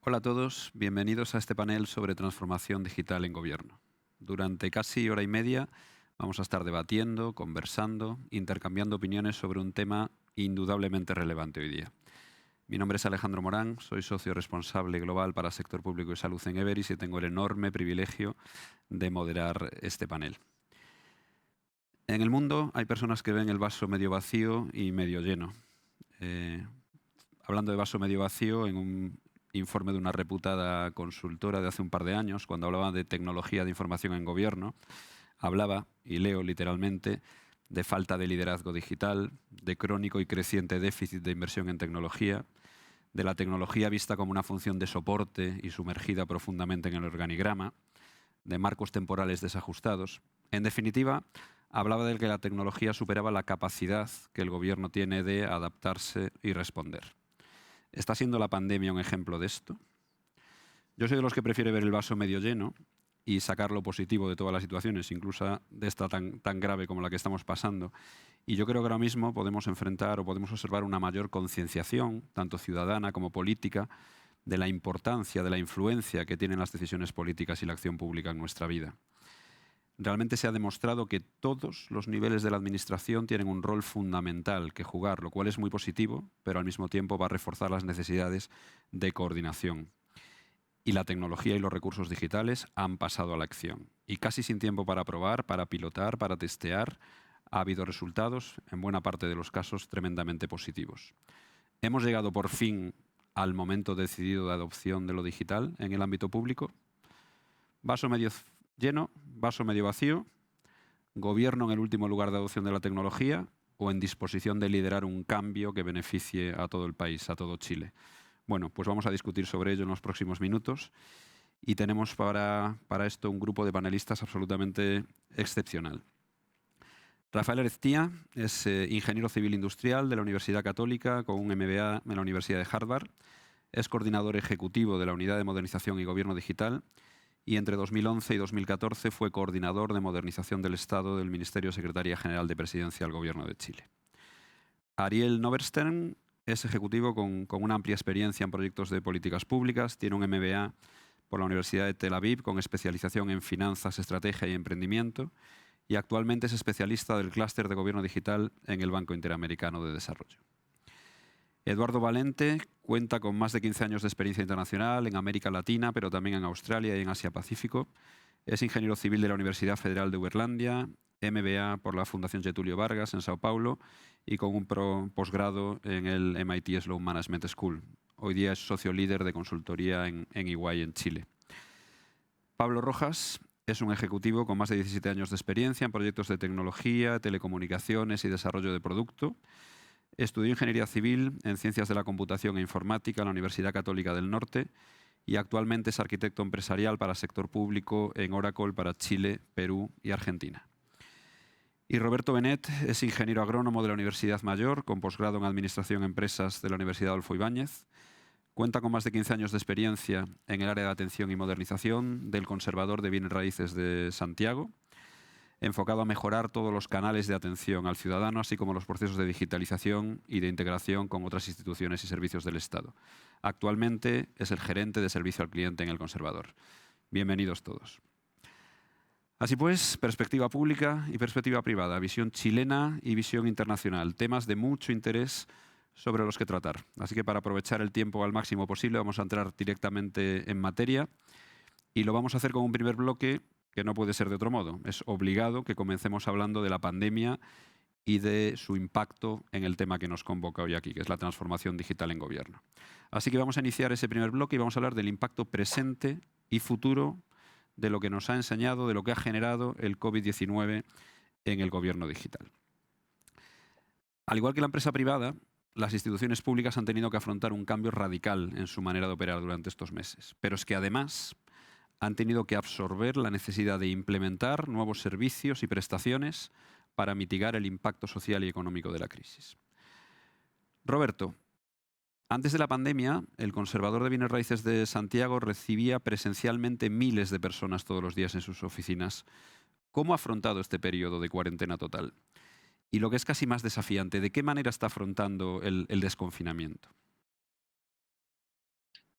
Hola a todos, bienvenidos a este panel sobre transformación digital en gobierno. Durante casi hora y media vamos a estar debatiendo, conversando, intercambiando opiniones sobre un tema indudablemente relevante hoy día. Mi nombre es Alejandro Morán, soy socio responsable global para sector público y salud en Everis y tengo el enorme privilegio de moderar este panel. En el mundo hay personas que ven el vaso medio vacío y medio lleno. Hablando de vaso medio vacío, en un informe de una reputada consultora de hace un par de años, cuando hablaba de tecnología de información en gobierno, hablaba, y leo literalmente, de falta de liderazgo digital, de crónico y creciente déficit de inversión en tecnología, de la tecnología vista como una función de soporte y sumergida profundamente en el organigrama, de marcos temporales desajustados. En definitiva, hablaba de que la tecnología superaba la capacidad que el gobierno tiene de adaptarse y responder. ¿Está siendo la pandemia un ejemplo de esto? Yo soy de los que prefiere ver el vaso medio lleno y sacar lo positivo de todas las situaciones, incluso de esta tan grave como la que estamos pasando. Y yo creo que ahora mismo podemos enfrentar o podemos observar una mayor concienciación, tanto ciudadana como política, de la importancia, de la influencia que tienen las decisiones políticas y la acción pública en nuestra vida. Realmente se ha demostrado que todos los niveles de la administración tienen un rol fundamental que jugar, lo cual es muy positivo, pero al mismo tiempo va a reforzar las necesidades de coordinación. Y la tecnología y los recursos digitales han pasado a la acción. Y casi sin tiempo para probar, para pilotar, para testear, ha habido resultados, en buena parte de los casos, tremendamente positivos. ¿Hemos llegado por fin al momento decidido de adopción de lo digital en el ámbito público? Vaso medio lleno, vaso medio vacío, gobierno en el último lugar de adopción de la tecnología o en disposición de liderar un cambio que beneficie a todo el país, a todo Chile. Bueno, pues vamos a discutir sobre ello en los próximos minutos y tenemos para esto un grupo de panelistas absolutamente excepcional. Rafael Ereztía es ingeniero civil industrial de la Universidad Católica con un MBA en la Universidad de Harvard. Es coordinador ejecutivo de la Unidad de Modernización y Gobierno Digital y entre 2011 y 2014 fue coordinador de modernización del Estado del Ministerio de Secretaría General de Presidencia del Gobierno de Chile. Ariel Noverstern es ejecutivo con una amplia experiencia en proyectos de políticas públicas, tiene un MBA por la Universidad de Tel Aviv con especialización en finanzas, estrategia y emprendimiento y actualmente es especialista del clúster de gobierno digital en el Banco Interamericano de Desarrollo. Eduardo Valente cuenta con más de 15 años de experiencia internacional en América Latina, pero también en Australia y en Asia-Pacífico. Es ingeniero civil de la Universidad Federal de Uberlândia, MBA por la Fundación Getúlio Vargas en Sao Paulo y con un posgrado en el MIT Sloan Management School. Hoy día es socio líder de consultoría en EY en Chile. Pablo Rojas es un ejecutivo con más de 17 años de experiencia en proyectos de tecnología, telecomunicaciones y desarrollo de producto. Estudió Ingeniería Civil en Ciencias de la Computación e Informática en la Universidad Católica del Norte y actualmente es arquitecto empresarial para sector público en Oracle para Chile, Perú y Argentina. Y Roberto Benet es ingeniero agrónomo de la Universidad Mayor, con posgrado en Administración de Empresas de la Universidad Adolfo Ibáñez. Cuenta con más de 15 años de experiencia en el área de atención y modernización del Conservador de Bienes Raíces de Santiago, enfocado a mejorar todos los canales de atención al ciudadano, así como los procesos de digitalización y de integración con otras instituciones y servicios del Estado. Actualmente es el gerente de servicio al cliente en el Conservador. Bienvenidos todos. Así pues, perspectiva pública y perspectiva privada, visión chilena y visión internacional, temas de mucho interés sobre los que tratar. Así que para aprovechar el tiempo al máximo posible vamos a entrar directamente en materia y lo vamos a hacer con un primer bloque que no puede ser de otro modo. Es obligado que comencemos hablando de la pandemia y de su impacto en el tema que nos convoca hoy aquí, que es la transformación digital en gobierno. Así que vamos a iniciar ese primer bloque y vamos a hablar del impacto presente y futuro de lo que nos ha enseñado, de lo que ha generado el COVID-19 en el gobierno digital. Al igual que la empresa privada, las instituciones públicas han tenido que afrontar un cambio radical en su manera de operar durante estos meses. Pero es que además han tenido que absorber la necesidad de implementar nuevos servicios y prestaciones para mitigar el impacto social y económico de la crisis. Roberto, antes de la pandemia, el Conservador de Bienes Raíces de Santiago recibía presencialmente miles de personas todos los días en sus oficinas. ¿Cómo ha afrontado este periodo de cuarentena total? Y lo que es casi más desafiante, ¿de qué manera está afrontando el desconfinamiento?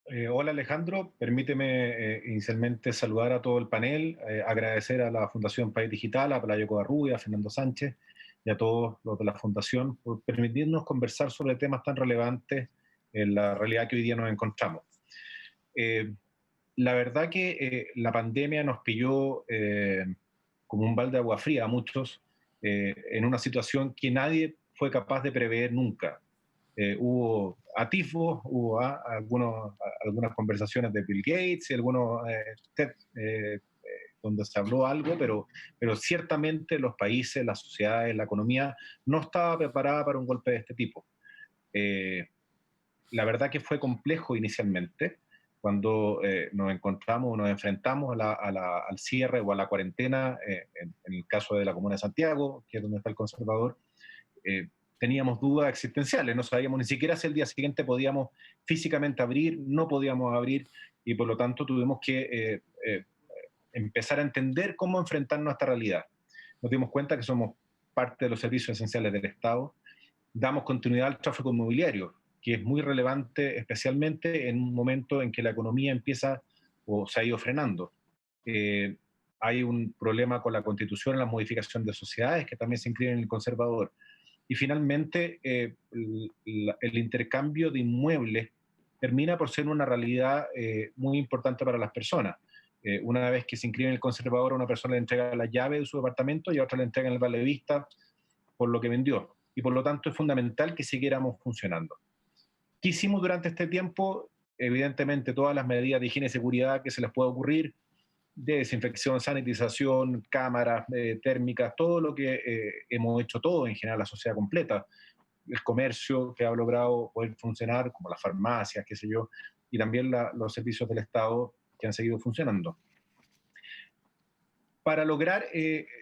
Hola Alejandro, permíteme inicialmente saludar a todo el panel, agradecer a la Fundación País Digital, a Pelayo Covarrubia, a Fernando Sánchez y a todos los de la Fundación por permitirnos conversar sobre temas tan relevantes en la realidad que hoy día nos encontramos. Eh, la verdad que la pandemia nos pilló como un balde de agua fría a muchos en una situación que nadie fue capaz de prever nunca. Hubo atisbos, hubo algunas conversaciones de Bill Gates y algunos TED, donde se habló algo, pero ciertamente los países, las sociedades, la economía no estaba preparada para un golpe de este tipo. Eh, la verdad que fue complejo inicialmente, cuando nos encontramos o nos enfrentamos al cierre o a la cuarentena, en el caso de la Comuna de Santiago, que es donde está el conservador. Teníamos dudas existenciales, no sabíamos ni siquiera si el día siguiente podíamos físicamente abrir, no podíamos abrir, y por lo tanto tuvimos que empezar a entender cómo enfrentarnos a esta realidad. Nos dimos cuenta que somos parte de los servicios esenciales del Estado, damos continuidad al tráfico inmobiliario, que es muy relevante especialmente en un momento en que la economía empieza o se ha ido frenando. Eh, Hay un problema con la Constitución, la modificación de sociedades, que también se inscribe en el conservador. Y finalmente, el intercambio de inmuebles termina por ser una realidad muy importante para las personas. Una vez que se inscribe en el conservador, a una persona le entrega la llave de su departamento y a otra le entrega el vale de vista por lo que vendió. Y por lo tanto es fundamental que siguiéramos funcionando. ¿Qué hicimos durante este tiempo? Evidentemente todas las medidas de higiene y seguridad que se les pueda ocurrir, de desinfección, sanitización, cámaras térmicas, todo lo que hemos hecho todo en general, la sociedad completa, el comercio que ha logrado poder funcionar, como las farmacias, qué sé yo, y también los servicios del Estado que han seguido funcionando. Para lograr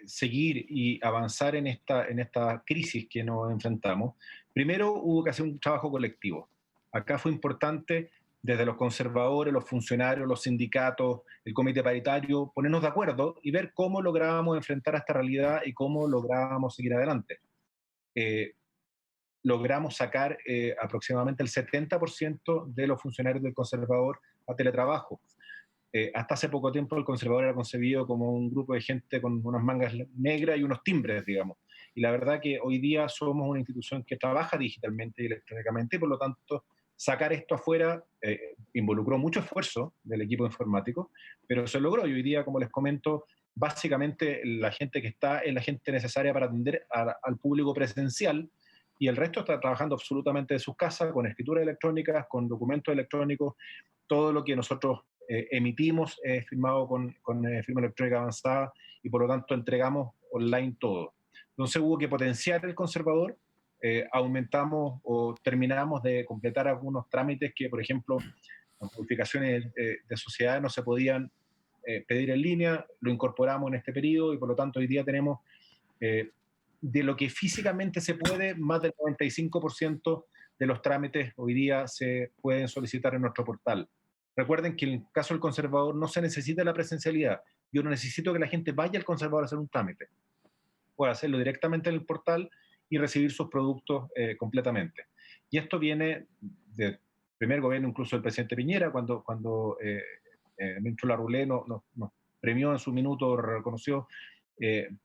seguir y avanzar en esta crisis que nos enfrentamos, primero hubo que hacer un trabajo colectivo. Acá fue importante desde los conservadores, los funcionarios, los sindicatos, el comité paritario, ponernos de acuerdo y ver cómo lográbamos enfrentar esta realidad y cómo lográbamos seguir adelante. Eh, Logramos sacar aproximadamente el 70% de los funcionarios del conservador a teletrabajo. Hasta hace poco tiempo el conservador era concebido como un grupo de gente con unas mangas negras y unos timbres, digamos. Y la verdad que hoy día somos una institución que trabaja digitalmente y electrónicamente, y por lo tanto sacar esto afuera involucró mucho esfuerzo del equipo informático, pero se logró. Y hoy día, como les comento, básicamente la gente que está es la gente necesaria para atender al público presencial, y el resto está trabajando absolutamente de sus casas, con escrituras electrónicas, con documentos electrónicos. Todo lo que nosotros emitimos firmado con firma electrónica avanzada, y por lo tanto entregamos online todo. Entonces hubo que potenciar el conservador, aumentamos o terminamos de completar algunos trámites que, por ejemplo, las modificaciones de sociedades no se podían pedir en línea, lo incorporamos en este periodo, y por lo tanto hoy día tenemos eh, de lo que físicamente se puede, más del 95% de los trámites hoy día se pueden solicitar en nuestro portal. Recuerden que en el caso del conservador no se necesita la presencialidad. Yo no necesito que la gente vaya al conservador a hacer un trámite. Puede hacerlo directamente en el portal y recibir sus productos completamente. Y esto viene del primer gobierno, incluso del presidente Piñera, cuando el ministro Larroulé nos premió en su minuto, reconoció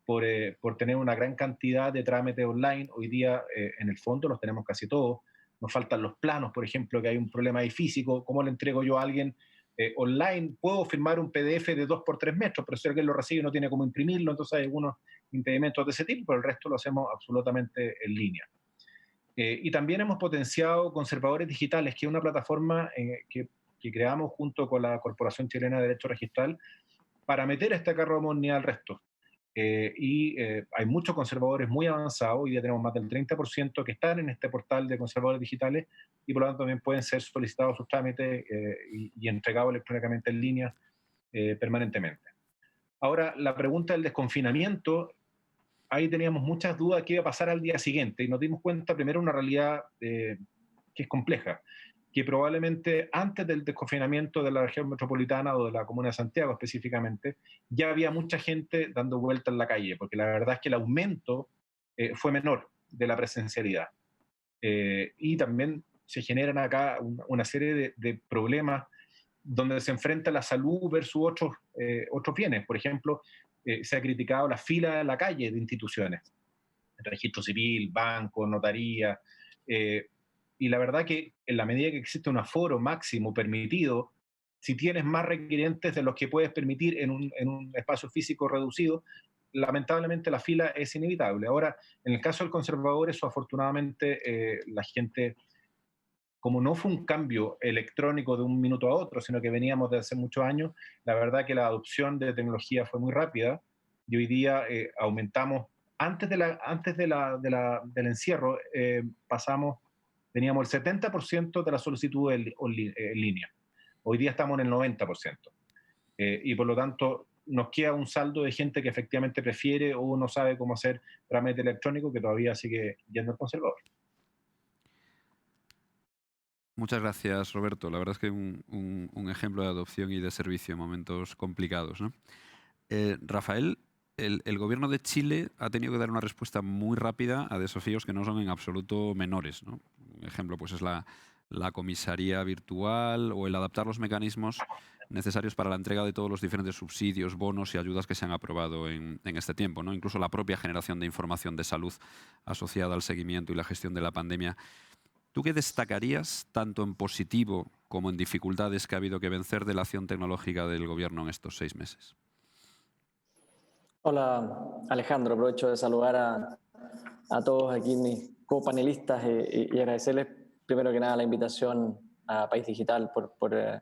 por tener una gran cantidad de trámites online. Hoy día, en el fondo, los tenemos casi todos. Nos faltan los planos, por ejemplo, que hay un problema ahí físico. ¿Cómo le entrego yo a alguien online? Puedo firmar un PDF de 2 por 3 metros, pero si alguien lo recibe no tiene cómo imprimirlo, entonces hay algunos impedimentos de ese tipo, pero el resto lo hacemos absolutamente en línea. Y también hemos potenciado Conservadores Digitales, que es una plataforma que creamos junto con la Corporación Chilena de Derecho Registral para meter este carro de modernidad al resto. Hay muchos conservadores muy avanzados. Hoy día tenemos más del 30% que están en este portal de conservadores digitales, y por lo tanto también pueden ser solicitados sus trámites y entregados electrónicamente en línea permanentemente. Ahora, la pregunta del desconfinamiento, ahí teníamos muchas dudas de qué iba a pasar al día siguiente, y nos dimos cuenta primero de una realidad que es compleja, que probablemente antes del desconfinamiento de la región metropolitana o de la Comuna de Santiago específicamente, ya había mucha gente dando vueltas en la calle, porque la verdad es que el aumento fue menor de la presencialidad. Y también se generan acá una serie de problemas donde se enfrenta la salud versus otros bienes. Por ejemplo, se ha criticado la fila en la calle de instituciones, registro civil, banco, notaría, y la verdad que en la medida que existe un aforo máximo permitido, si tienes más requirientes de los que puedes permitir en un espacio físico reducido, lamentablemente la fila es inevitable. Ahora, en el caso del conservador, eso afortunadamente la gente, como no fue un cambio electrónico de un minuto a otro, sino que veníamos de hace muchos años, la verdad que la adopción de tecnología fue muy rápida y hoy día aumentamos, del encierro, teníamos el 70% de la solicitud en línea. Hoy día estamos en el 90%. Y por lo tanto nos queda un saldo de gente que efectivamente prefiere o no sabe cómo hacer trámite electrónico, que todavía sigue yendo al conservador. Muchas gracias, Roberto. La verdad es que un ejemplo de adopción y de servicio en momentos complicados, ¿no? Rafael, el gobierno de Chile ha tenido que dar una respuesta muy rápida a desafíos que no son en absoluto menores, ¿no? Un ejemplo pues es la comisaría virtual o el adaptar los mecanismos necesarios para la entrega de todos los diferentes subsidios, bonos y ayudas que se han aprobado en este tiempo, ¿no? Incluso la propia generación de información de salud asociada al seguimiento y la gestión de la pandemia. ¿Tú qué destacarías, tanto en positivo como en dificultades que ha habido que vencer de la acción tecnológica del gobierno en estos 6 meses? Hola Alejandro, aprovecho de saludar a todos aquí mis copanelistas y agradecerles primero que nada la invitación a País Digital por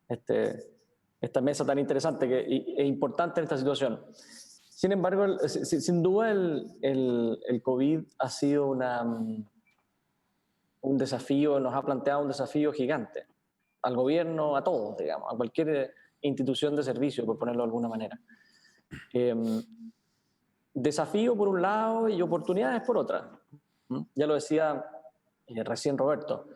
esta mesa tan interesante e importante en esta situación. Sin embargo, sin duda el COVID ha sido un desafío, nos ha planteado un desafío gigante al gobierno, a todos, digamos, a cualquier institución de servicio, por ponerlo de alguna manera. Desafío por un lado y oportunidades por otra. Ya lo decía recién Roberto.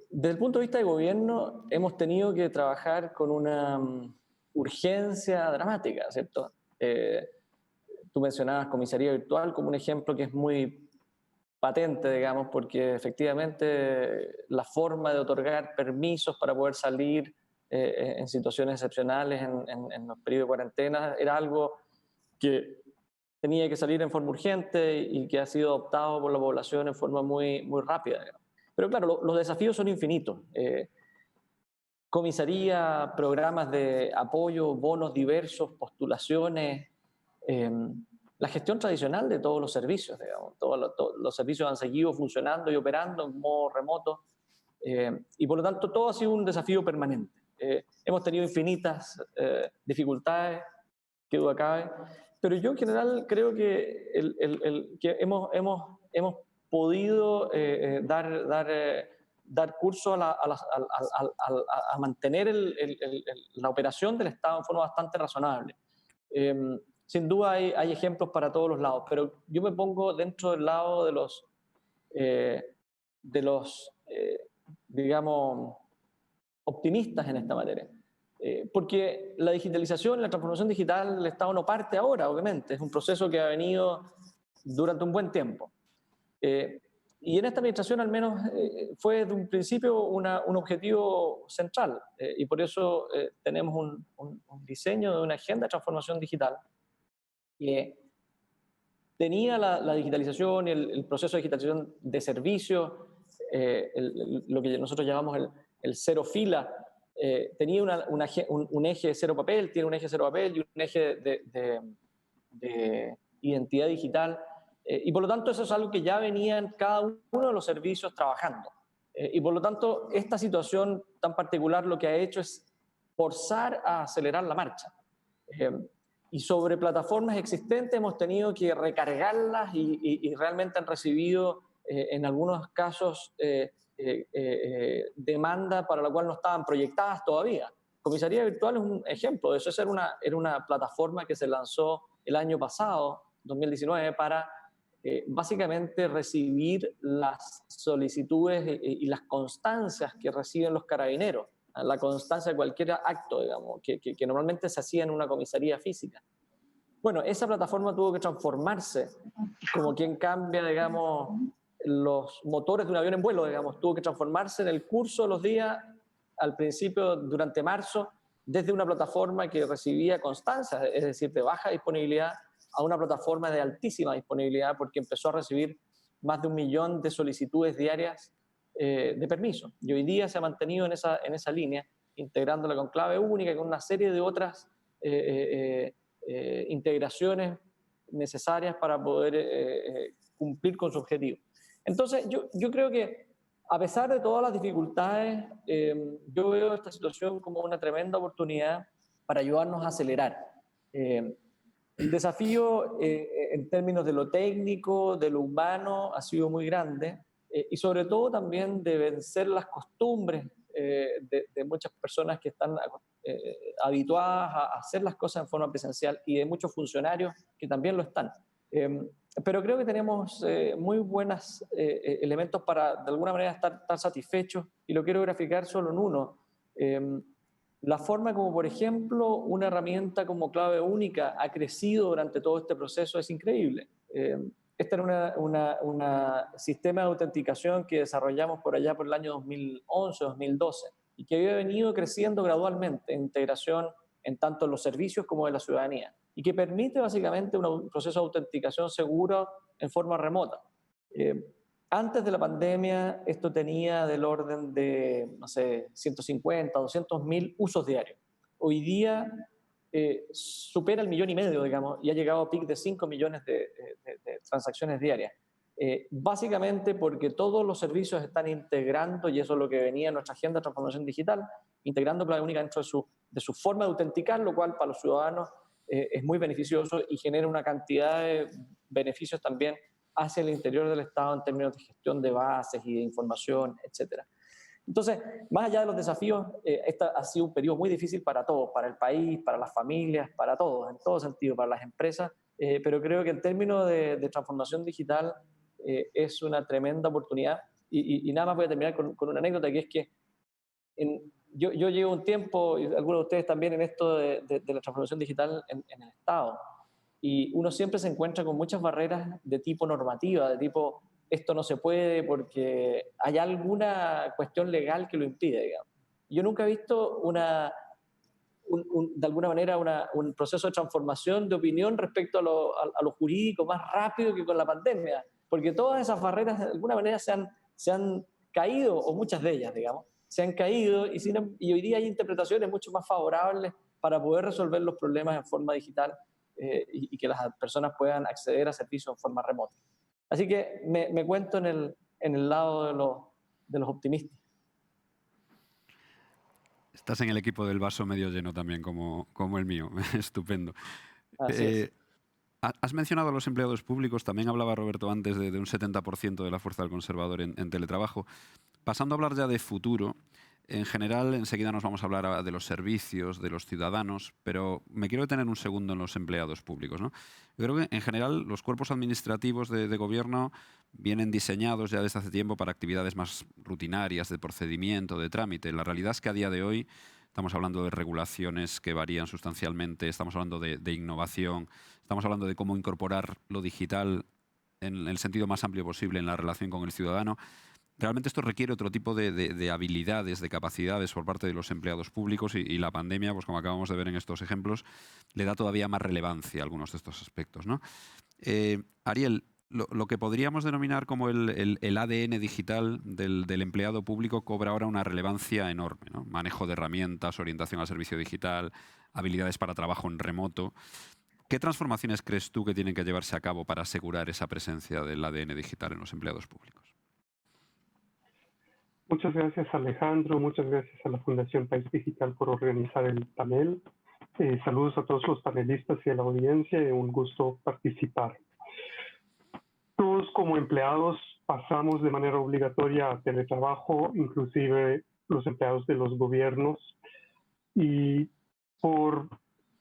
Desde el punto de vista de gobierno, hemos tenido que trabajar con una urgencia dramática, ¿cierto? Tú mencionabas comisaría virtual como un ejemplo que es muy patente, digamos, porque efectivamente la forma de otorgar permisos para poder salir en situaciones excepcionales en los periodos de cuarentena era algo que tenía que salir en forma urgente y que ha sido adoptado por la población en forma muy, muy rápida, digamos. Pero claro, los desafíos son infinitos. Comisaría, programas de apoyo, bonos diversos, postulaciones, la gestión tradicional de todos los servicios, digamos. Todos los servicios han seguido funcionando y operando en modo remoto y por lo tanto todo ha sido un desafío permanente. Hemos tenido infinitas dificultades, que duda cabe, pero yo en general creo que, que hemos podido dar curso a mantener la operación del Estado en forma bastante razonable. Sin duda hay ejemplos para todos los lados, pero yo me pongo dentro del lado de los digamos, optimistas en esta materia. Porque la digitalización, la transformación digital, el Estado no parte ahora, obviamente, es un proceso que ha venido durante un buen tiempo. Y en esta administración al menos fue desde un principio un objetivo central y por eso tenemos un diseño de una agenda de transformación digital que tenía la digitalización y el proceso de digitalización de servicios, lo que nosotros llamamos el cero fila, tenía un eje de cero papel, tiene un eje de cero papel y un eje de identidad digital, y por lo tanto eso es algo que ya venía en cada uno de los servicios trabajando. Y por lo tanto esta situación tan particular lo que ha hecho es forzar a acelerar la marcha. Y sobre plataformas existentes hemos tenido que recargarlas y realmente han recibido en algunos casos demanda para la cual no estaban proyectadas todavía. Comisaría Virtual es un ejemplo de eso. Era una plataforma que se lanzó el año pasado, 2019, para básicamente recibir las solicitudes y las constancias que reciben los carabineros, la constancia de cualquier acto, digamos, que normalmente se hacía en una comisaría física. Bueno, esa plataforma tuvo que transformarse como quien cambia, digamos, los motores de un avión en vuelo, digamos, tuvo que transformarse en el curso de los días al principio, durante marzo, desde una plataforma que recibía constancias, es decir, de baja disponibilidad, a una plataforma de altísima disponibilidad, porque empezó a recibir más de 1 millón de solicitudes diarias de permiso. Y hoy día se ha mantenido en esa línea, integrándola con clave única y con una serie de otras integraciones necesarias para poder cumplir con su objetivo. Entonces, yo creo que a pesar de todas las dificultades, yo veo esta situación como una tremenda oportunidad para ayudarnos a acelerar. El desafío en términos de lo técnico, de lo humano, ha sido muy grande y sobre todo también de vencer las costumbres de muchas personas que están habituadas a hacer las cosas en forma presencial y de muchos funcionarios que también lo están. Pero creo que tenemos muy buenos elementos para, de alguna manera, estar satisfechos, y lo quiero graficar solo en uno. La forma como, por ejemplo, una herramienta como clave única ha crecido durante todo este proceso es increíble. Este era un sistema de autenticación que desarrollamos por allá por el año 2011, 2012, y que había venido creciendo gradualmente en integración en tanto en los servicios como en la ciudadanía, y que permite básicamente un proceso de autenticación seguro en forma remota. Antes de la pandemia, esto tenía del orden de, no sé, 150, 200.000 usos diarios. Hoy día supera el 1,5 millones, digamos, y ha llegado a pic de 5 millones de transacciones diarias. Básicamente porque todos los servicios están integrando, y eso es lo que venía en nuestra agenda de transformación digital, integrando clave única dentro de su forma de autenticar, lo cual para los ciudadanos es muy beneficioso y genera una cantidad de beneficios también hacia el interior del Estado en términos de gestión de bases y de información, etc. Entonces, más allá de los desafíos, este ha sido un periodo muy difícil para todos, para el país, para las familias, para todos, en todo sentido, para las empresas, pero creo que en términos de transformación digital es una tremenda oportunidad. Y nada más voy a terminar con una anécdota, que es que yo llevo un tiempo, y algunos de ustedes también, en esto de la transformación digital en el Estado. Y uno siempre se encuentra con muchas barreras de tipo normativa, de tipo, esto no se puede porque hay alguna cuestión legal que lo impide, digamos. Yo nunca he visto de alguna manera un proceso de transformación de opinión respecto a lo jurídico más rápido que con la pandemia, porque todas esas barreras de alguna manera se han caído, o muchas de ellas, digamos, se han caído, y hoy día hay interpretaciones mucho más favorables para poder resolver los problemas en forma digital y que las personas puedan acceder a servicios en forma remota. Así que me cuento en el lado de los optimistas. Estás en el equipo del vaso medio lleno también, como el mío. Estupendo. Así es. Has mencionado a los empleados públicos. También hablaba Roberto antes de un 70% de la fuerza del conservador en teletrabajo. Pasando a hablar ya de futuro, en general, enseguida nos vamos a hablar de los servicios, de los ciudadanos, pero me quiero detener un segundo en los empleados públicos, ¿no? Yo creo que, en general, los cuerpos administrativos de gobierno vienen diseñados ya desde hace tiempo para actividades más rutinarias, de procedimiento, de trámite. La realidad es que a día de hoy estamos hablando de regulaciones que varían sustancialmente, estamos hablando de innovación, estamos hablando de cómo incorporar lo digital en el sentido más amplio posible en la relación con el ciudadano. Realmente esto requiere otro tipo de habilidades, de capacidades por parte de los empleados públicos, y la pandemia, pues como acabamos de ver en estos ejemplos, le da todavía más relevancia a algunos de estos aspectos, ¿no? Ariel, lo que podríamos denominar como el ADN digital del empleado público cobra ahora una relevancia enorme, ¿no? Manejo de herramientas, orientación al servicio digital, habilidades para trabajo en remoto. ¿Qué transformaciones crees tú que tienen que llevarse a cabo para asegurar esa presencia del ADN digital en los empleados públicos? Muchas gracias, Alejandro. Muchas gracias a la Fundación País Digital por organizar el panel. Saludos a todos los panelistas y a la audiencia. Un gusto participar. Todos como empleados pasamos de manera obligatoria a teletrabajo, inclusive los empleados de los gobiernos. Y por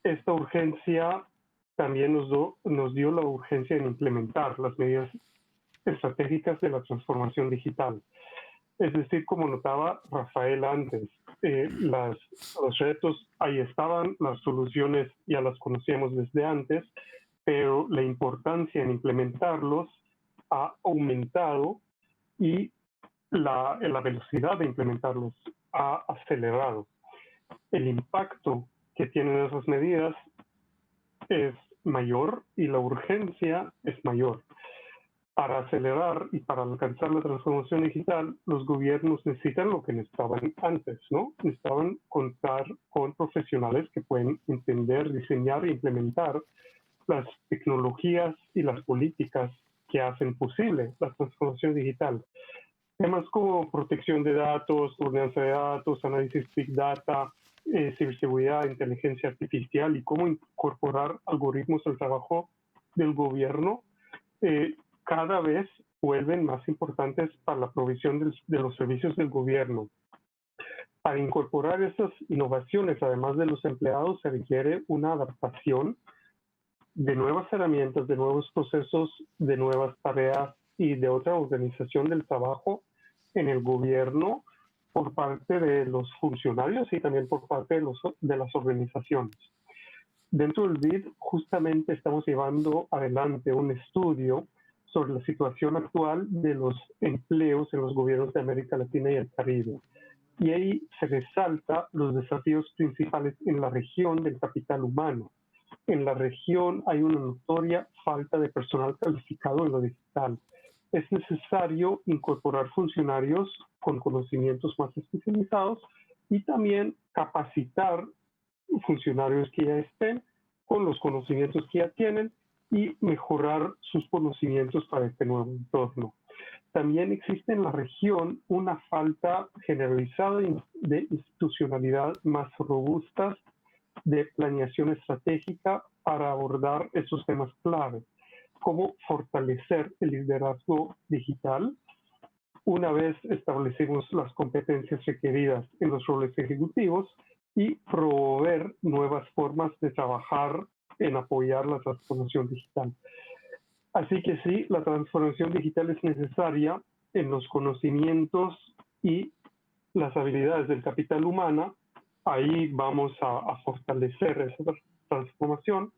esta urgencia también nos dio la urgencia en implementar las medidas estratégicas de la transformación digital. Es decir, como notaba Rafael antes, los retos ahí estaban, las soluciones ya las conocíamos desde antes, pero la importancia en implementarlos ha aumentado, y la velocidad de implementarlos ha acelerado. El impacto que tienen esas medidas es mayor y la urgencia es mayor. Para acelerar y para alcanzar la transformación digital, los gobiernos necesitan lo que necesitaban antes, ¿no? Necesitaban contar con profesionales que pueden entender, diseñar e implementar las tecnologías y las políticas que hacen posible la transformación digital. Temas como protección de datos, gobernanza de datos, análisis big data, ciberseguridad, inteligencia artificial y cómo incorporar algoritmos al trabajo del gobierno cada vez vuelven más importantes para la provisión de los servicios del gobierno. Para incorporar esas innovaciones, además de los empleados, se requiere una adaptación de nuevas herramientas, de nuevos procesos, de nuevas tareas y de otra organización del trabajo en el gobierno por parte de los funcionarios y también por parte de las organizaciones. Dentro del BID, justamente estamos llevando adelante un estudio sobre la situación actual de los empleos en los gobiernos de América Latina y el Caribe. Y ahí se resalta los desafíos principales en la región del capital humano. En la región hay una notoria falta de personal calificado en lo digital. Es necesario incorporar funcionarios con conocimientos más especializados y también capacitar funcionarios que ya estén con los conocimientos que ya tienen y mejorar sus conocimientos para este nuevo entorno. También existe en la región una falta generalizada de institucionalidad más robusta, de planeación estratégica para abordar esos temas clave, como fortalecer el liderazgo digital. Una vez establecimos las competencias requeridas en los roles ejecutivos y promover nuevas formas de trabajar en apoyar la transformación digital. Así que sí, la transformación digital es necesaria en los conocimientos y las habilidades del capital humano. Ahí vamos a fortalecer esa transformación,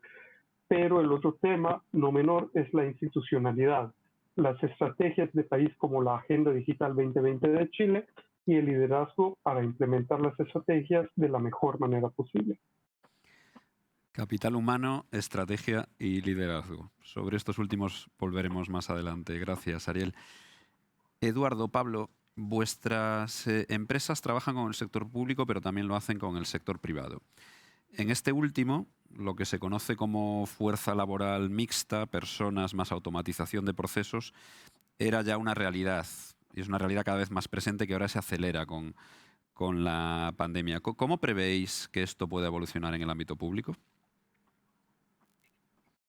pero el otro tema no menor es la institucionalidad, las estrategias de país como la Agenda Digital 2020 de Chile y el liderazgo para implementar las estrategias de la mejor manera posible. Capital humano, estrategia y liderazgo. Sobre estos últimos volveremos más adelante. Gracias, Ariel. Eduardo, Pablo, vuestras empresas trabajan con el sector público, pero también lo hacen con el sector privado. En este último, lo que se conoce como fuerza laboral mixta, personas más automatización de procesos, era ya una realidad. Y es una realidad cada vez más presente que ahora se acelera con la pandemia. ¿Cómo prevéis que esto pueda evolucionar en el ámbito público?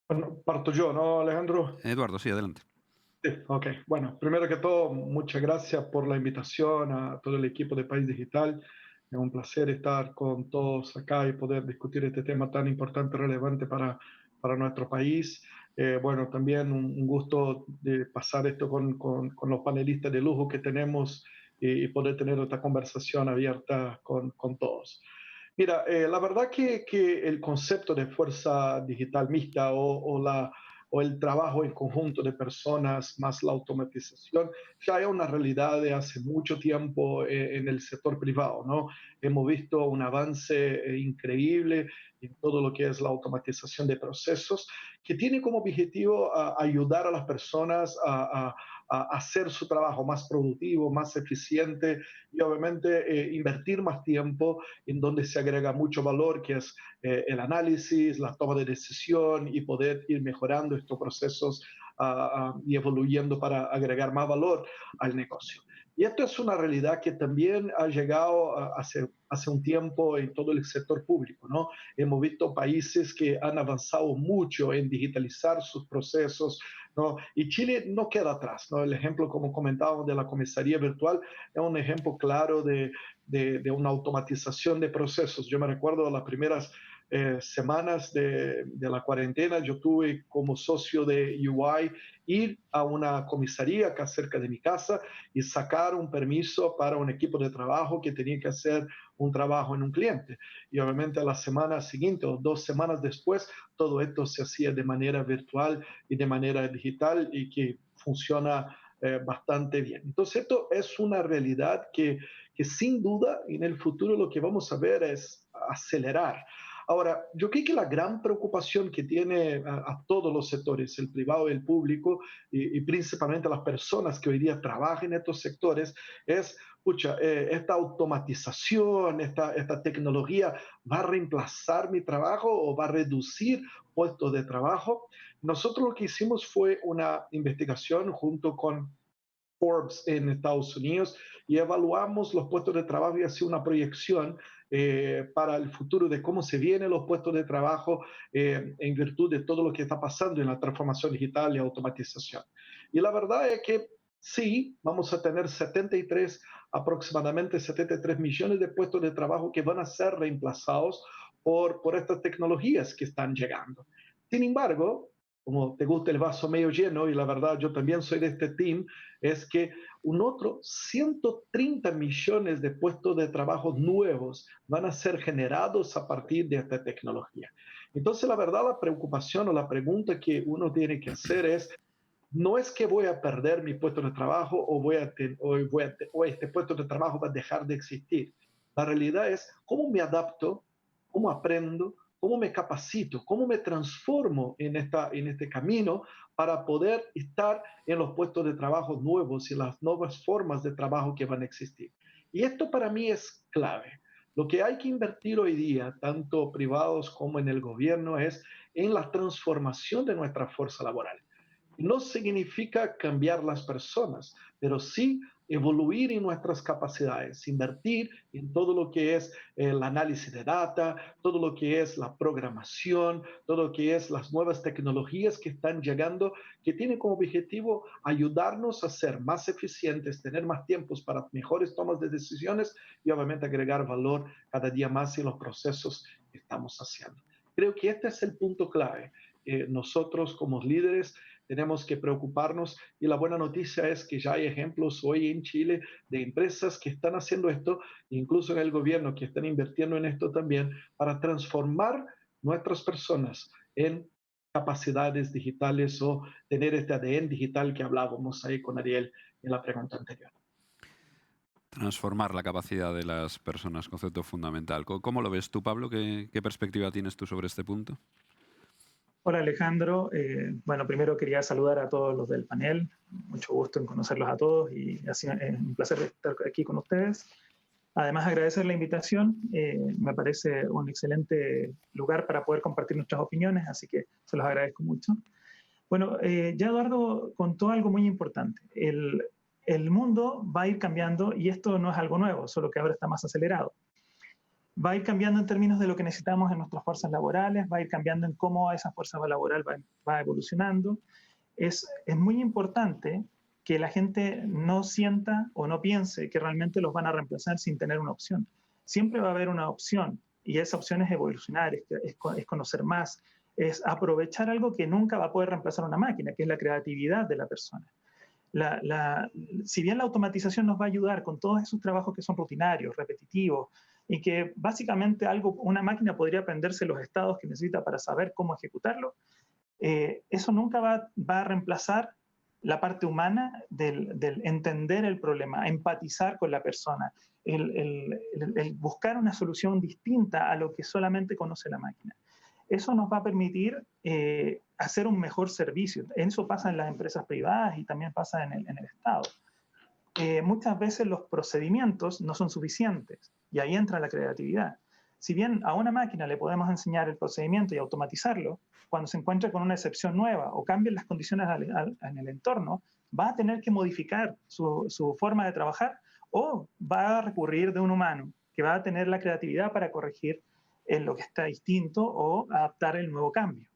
Bueno, parto yo, ¿no, Alejandro? Eduardo, sí, adelante. Sí, ok. Bueno, primero que todo, muchas gracias por la invitación a todo el equipo de País Digital. Es un placer estar con todos acá y poder discutir este tema tan importante y relevante para nuestro país. Bueno, también un gusto de pasar esto con los panelistas de lujo que tenemos y poder tener esta conversación abierta con todos. Mira, la verdad que el concepto de fuerza digital mixta o el trabajo en conjunto de personas más la automatización ya es una realidad de hace mucho tiempo en el sector privado, ¿no? Hemos visto un avance increíble en todo lo que es la automatización de procesos que tiene como objetivo ayudar a las personas a hacer su trabajo más productivo, más eficiente y obviamente invertir más tiempo en donde se agrega mucho valor, que es el análisis, la toma de decisión y poder ir mejorando estos procesos y evoluyendo para agregar más valor al negocio. Y esto es una realidad que también ha llegado hace un tiempo en todo el sector público, ¿no? Hemos visto países que han avanzado mucho en digitalizar sus procesos, ¿no? Y Chile no queda atrás, ¿no? El ejemplo, como comentábamos, de la comisaría virtual es un ejemplo claro de una automatización de procesos. Yo me recuerdo las primeras semanas de la cuarentena, yo tuve como socio de UI ir a una comisaría acá cerca de mi casa y sacar un permiso para un equipo de trabajo que tenía que hacer un trabajo en un cliente. Y obviamente a la semana siguiente o 2 semanas después, todo esto se hacía de manera virtual y de manera digital y que funciona bastante bien. Entonces, esto es una realidad que sin duda en el futuro lo que vamos a ver es acelerar. Ahora, yo creo que la gran preocupación que tiene a todos los sectores, el privado y el público, y principalmente a las personas que hoy día trabajan en estos sectores, es, pucha, esta automatización, esta tecnología va a reemplazar mi trabajo o va a reducir puestos de trabajo. Nosotros lo que hicimos fue una investigación junto con Forbes en Estados Unidos y evaluamos los puestos de trabajo y hacía una proyección para el futuro de cómo se vienen los puestos de trabajo en virtud de todo lo que está pasando en la transformación digital y automatización. Y la verdad es que sí, vamos a tener aproximadamente 73 millones de puestos de trabajo que van a ser reemplazados por estas tecnologías que están llegando. Sin embargo, como te gusta el vaso medio lleno, y la verdad yo también soy de este team, es que un otro 130 millones de puestos de trabajo nuevos van a ser generados a partir de esta tecnología. Entonces, la verdad, la preocupación o la pregunta que uno tiene que hacer es, no es que voy a perder mi puesto de trabajo o este puesto de trabajo va a dejar de existir. La realidad es cómo me adapto, cómo aprendo, cómo me capacito, cómo me transformo en este camino para poder estar en los puestos de trabajo nuevos y las nuevas formas de trabajo que van a existir. Y esto para mí es clave. Lo que hay que invertir hoy día, tanto privados como en el gobierno, es en la transformación de nuestra fuerza laboral. No significa cambiar las personas, pero sí evoluir en nuestras capacidades, invertir en todo lo que es el análisis de data, todo lo que es la programación, todo lo que es las nuevas tecnologías que están llegando, que tienen como objetivo ayudarnos a ser más eficientes, tener más tiempos para mejores tomas de decisiones y obviamente agregar valor cada día más en los procesos que estamos haciendo. Creo que este es el punto clave. Nosotros como líderes tenemos que preocuparnos y la buena noticia es que ya hay ejemplos hoy en Chile de empresas que están haciendo esto, incluso en el gobierno que están invirtiendo en esto también para transformar nuestras personas en capacidades digitales o tener este ADN digital que hablábamos ahí con Ariel en la pregunta anterior. Transformar la capacidad de las personas, concepto fundamental. ¿Cómo lo ves tú, Pablo? ¿Qué perspectiva tienes tú sobre este punto? Hola Alejandro, bueno, primero quería saludar a todos los del panel, mucho gusto en conocerlos a todos y ha sido un placer estar aquí con ustedes. Además agradecer la invitación, me parece un excelente lugar para poder compartir nuestras opiniones, así que se los agradezco mucho. Bueno, ya Eduardo contó algo muy importante, el mundo va a ir cambiando y esto no es algo nuevo, solo que ahora está más acelerado. Va a ir cambiando en términos de lo que necesitamos en nuestras fuerzas laborales, va a ir cambiando en cómo esa fuerza laboral va evolucionando. Es muy importante que la gente no sienta o no piense que realmente los van a reemplazar sin tener una opción. Siempre va a haber una opción y esa opción es evolucionar, es conocer más, es aprovechar algo que nunca va a poder reemplazar una máquina, que es la creatividad de la persona. Si bien la automatización nos va a ayudar con todos esos trabajos que son rutinarios, repetitivos, y que básicamente una máquina podría aprenderse los estados que necesita para saber cómo ejecutarlo, eso nunca va a reemplazar la parte humana del entender el problema, empatizar con la persona, el buscar una solución distinta a lo que solamente conoce la máquina. Eso nos va a permitir hacer un mejor servicio. Eso pasa en las empresas privadas y también pasa en el Estado. Muchas veces los procedimientos no son suficientes y ahí entra la creatividad. Si bien a una máquina le podemos enseñar el procedimiento y automatizarlo, cuando se encuentra con una excepción nueva o cambien las condiciones en el entorno, va a tener que modificar su forma de trabajar o va a recurrir de un humano que va a tener la creatividad para corregir en lo que está distinto o adaptar el nuevo cambio.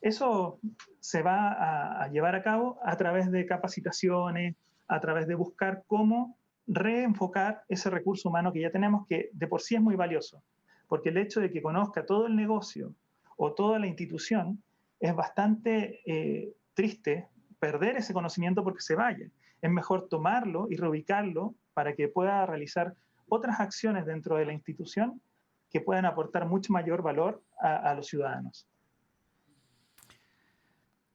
Eso se va a llevar a cabo a través de capacitaciones, a través de buscar cómo reenfocar ese recurso humano que ya tenemos, que de por sí es muy valioso, porque el hecho de que conozca todo el negocio o toda la institución es bastante triste perder ese conocimiento porque se vaya. Es mejor tomarlo y reubicarlo para que pueda realizar otras acciones dentro de la institución que puedan aportar mucho mayor valor a los ciudadanos.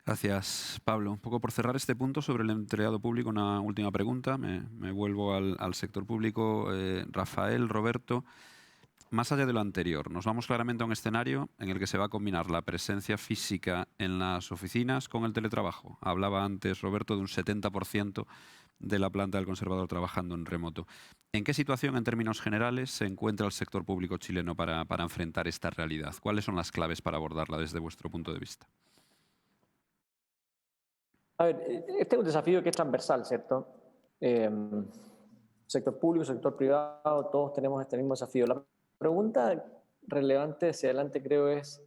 Gracias, Pablo. Un poco por cerrar este punto sobre el empleado público, una última pregunta. Me vuelvo al sector público. Rafael, Roberto, más allá de lo anterior, nos vamos claramente a un escenario en el que se va a combinar la presencia física en las oficinas con el teletrabajo. Hablaba antes, Roberto, de un 70% de la planta del conservador trabajando en remoto. ¿En qué situación, en términos generales, se encuentra el sector público chileno para enfrentar esta realidad? ¿Cuáles son las claves para abordarla desde vuestro punto de vista? A ver, este es un desafío que es transversal, ¿cierto? Sector público, sector privado, todos tenemos este mismo desafío. La pregunta relevante hacia adelante creo es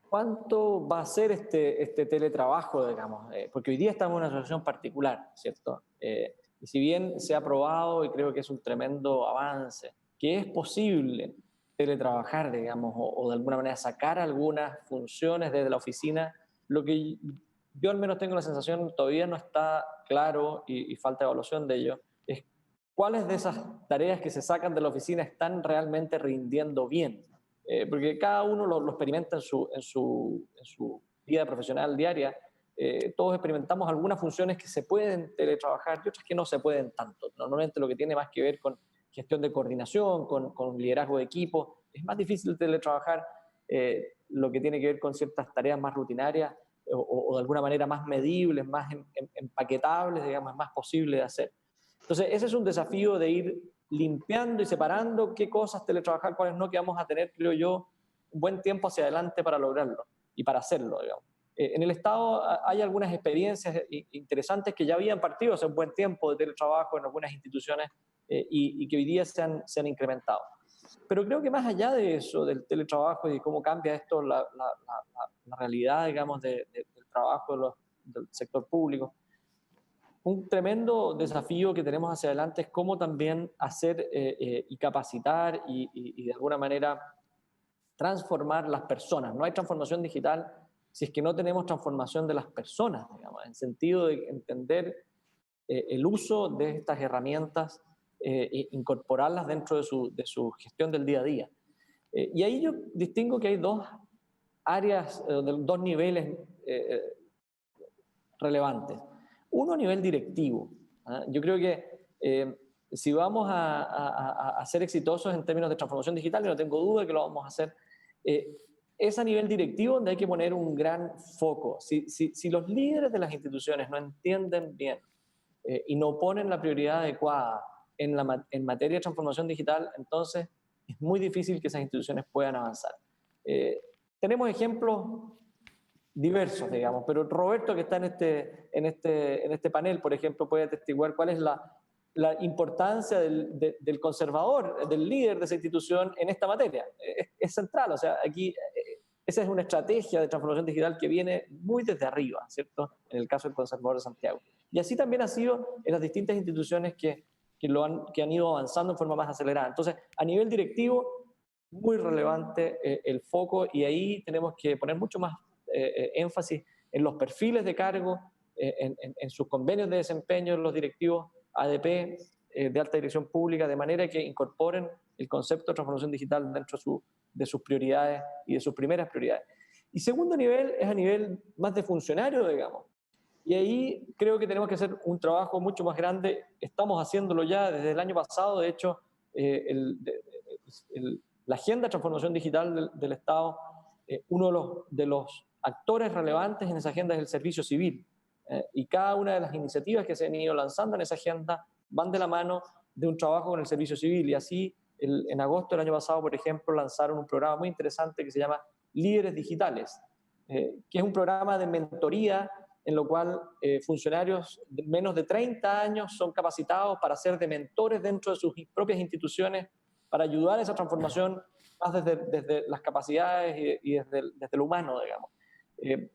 ¿cuánto va a ser este teletrabajo, digamos? Porque hoy día estamos en una situación particular, ¿cierto? Y si bien se ha probado, y creo que es un tremendo avance, que es posible teletrabajar, digamos, o de alguna manera sacar algunas funciones desde la oficina, lo que yo al menos tengo la sensación todavía no está claro y falta evaluación de ello, es cuáles de esas tareas que se sacan de la oficina están realmente rindiendo bien. Porque cada uno lo experimenta en su vida profesional diaria. Todos experimentamos algunas funciones que se pueden teletrabajar y otras que no se pueden tanto. Normalmente lo que tiene más que ver con gestión de coordinación, con liderazgo de equipo, es más difícil teletrabajar. Lo que tiene que ver con ciertas tareas más rutinarias o de alguna manera más medibles, más empaquetables, digamos, es más posible de hacer. Entonces, ese es un desafío de ir limpiando y separando qué cosas teletrabajar, cuáles no, que vamos a tener, creo yo, un buen tiempo hacia adelante para lograrlo y para hacerlo, digamos. En el Estado hay algunas experiencias interesantes que ya habían partido hace un buen tiempo de teletrabajo en algunas instituciones y que hoy día se han incrementado. Pero creo que más allá de eso, del teletrabajo y cómo cambia esto la realidad, digamos, del trabajo del sector público, un tremendo desafío que tenemos hacia adelante es cómo también hacer y capacitar y de alguna manera transformar las personas. No hay transformación digital si es que no tenemos transformación de las personas, digamos, en sentido de entender el uso de estas herramientas e incorporarlas dentro de su gestión del día a día. Y ahí yo distingo que hay dos áreas, dos niveles relevantes. Uno a nivel directivo. Yo creo que si vamos a ser exitosos en términos de transformación digital, y no tengo duda de que lo vamos a hacer, es a nivel directivo donde hay que poner un gran foco. Si los líderes de las instituciones no entienden bien y no ponen la prioridad adecuada en materia de transformación digital, entonces es muy difícil que esas instituciones puedan avanzar. Tenemos ejemplos diversos, digamos, pero Roberto, que está en este panel, por ejemplo, puede atestiguar cuál es la importancia del conservador, del líder de esa institución en esta materia. Es central, o sea, aquí esa es una estrategia de transformación digital que viene muy desde arriba, ¿cierto? En el caso del conservador de Santiago. Y así también ha sido en las distintas instituciones que han ido avanzando en forma más acelerada. Entonces, a nivel directivo, muy relevante el foco, y ahí tenemos que poner mucho más énfasis en los perfiles de cargo, en sus convenios de desempeño en los directivos ADP de alta dirección pública, de manera que incorporen el concepto de transformación digital dentro de sus prioridades y de sus primeras prioridades. Y segundo nivel es a nivel más de funcionario, digamos. Y ahí creo que tenemos que hacer un trabajo mucho más grande. Estamos haciéndolo ya desde el año pasado. De hecho, la agenda de transformación digital del Estado, uno de los actores relevantes en esa agenda es el servicio civil. Y cada una de las iniciativas que se han ido lanzando en esa agenda van de la mano de un trabajo con el servicio civil. Y así, en agosto del año pasado, por ejemplo, lanzaron un programa muy interesante que se llama Líderes Digitales, que es un programa de mentoría en lo cual funcionarios de menos de 30 años son capacitados para ser de mentores dentro de sus propias instituciones, para ayudar a esa transformación más desde las capacidades y desde lo humano, digamos.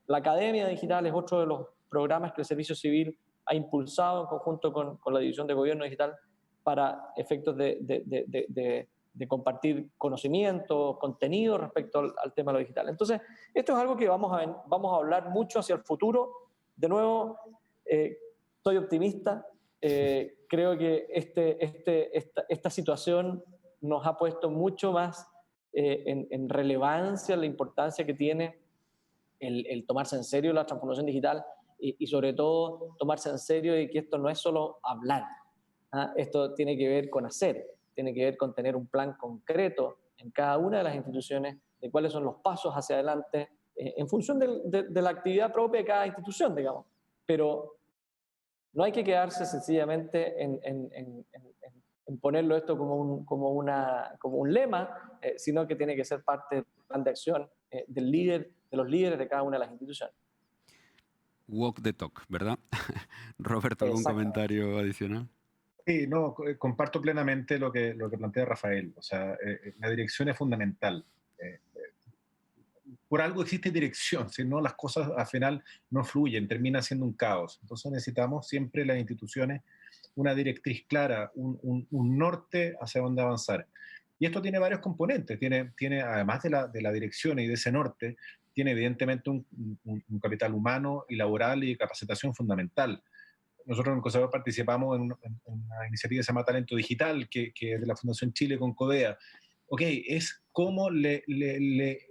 La Academia Digital es otro de los programas que el Servicio Civil ha impulsado en conjunto con la División de Gobierno Digital para efectos de compartir conocimiento, contenido respecto al tema de lo digital. Entonces, esto es algo que vamos a hablar mucho hacia el futuro. De nuevo, estoy optimista. Creo que esta situación nos ha puesto mucho más en relevancia la importancia que tiene el tomarse en serio la transformación digital y sobre todo tomarse en serio de que esto no es solo hablar. Esto tiene que ver con hacer, tiene que ver con tener un plan concreto en cada una de las instituciones de cuáles son los pasos hacia adelante en función de la actividad propia de cada institución, digamos. Pero no hay que quedarse sencillamente en ponerlo esto como un lema, sino que tiene que ser parte del plan de acción de los líderes de cada una de las instituciones. Walk the talk, ¿verdad? Roberto, ¿algún comentario adicional? Sí, no, comparto plenamente lo que plantea Rafael. O sea, la dirección es fundamental. Por algo existe dirección, si no las cosas al final no fluyen, termina siendo un caos. Entonces necesitamos siempre las instituciones una directriz clara, un norte hacia dónde avanzar. Y esto tiene varios componentes, tiene además de la dirección y de ese norte, tiene evidentemente un capital humano y laboral y capacitación fundamental. Nosotros en el Conservador participamos en una iniciativa que se llama Talento Digital, que es de la Fundación Chile con CODEA. Ok, es cómo le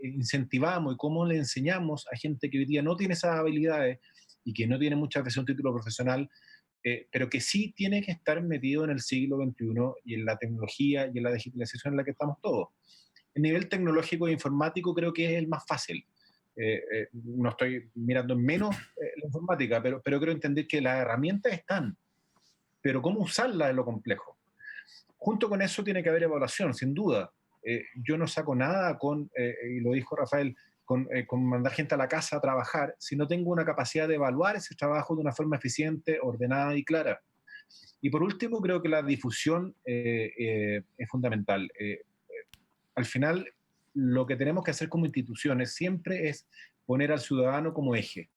incentivamos y cómo le enseñamos a gente que hoy día no tiene esas habilidades y que no tiene muchas veces un título profesional, pero que sí tiene que estar metido en el siglo XXI y en la tecnología y en la digitalización en la que estamos todos. El nivel tecnológico e informático creo que es el más fácil. No estoy mirando en menos la informática, pero quiero entender que las herramientas están, pero cómo usarlas es lo complejo. Junto con eso tiene que haber evaluación, sin duda. Yo no saco nada y lo dijo Rafael, con mandar gente a la casa a trabajar si no tengo una capacidad de evaluar ese trabajo de una forma eficiente, ordenada y clara. Y por último, creo que la difusión es fundamental. Al final, lo que tenemos que hacer como instituciones siempre es poner al ciudadano como eje.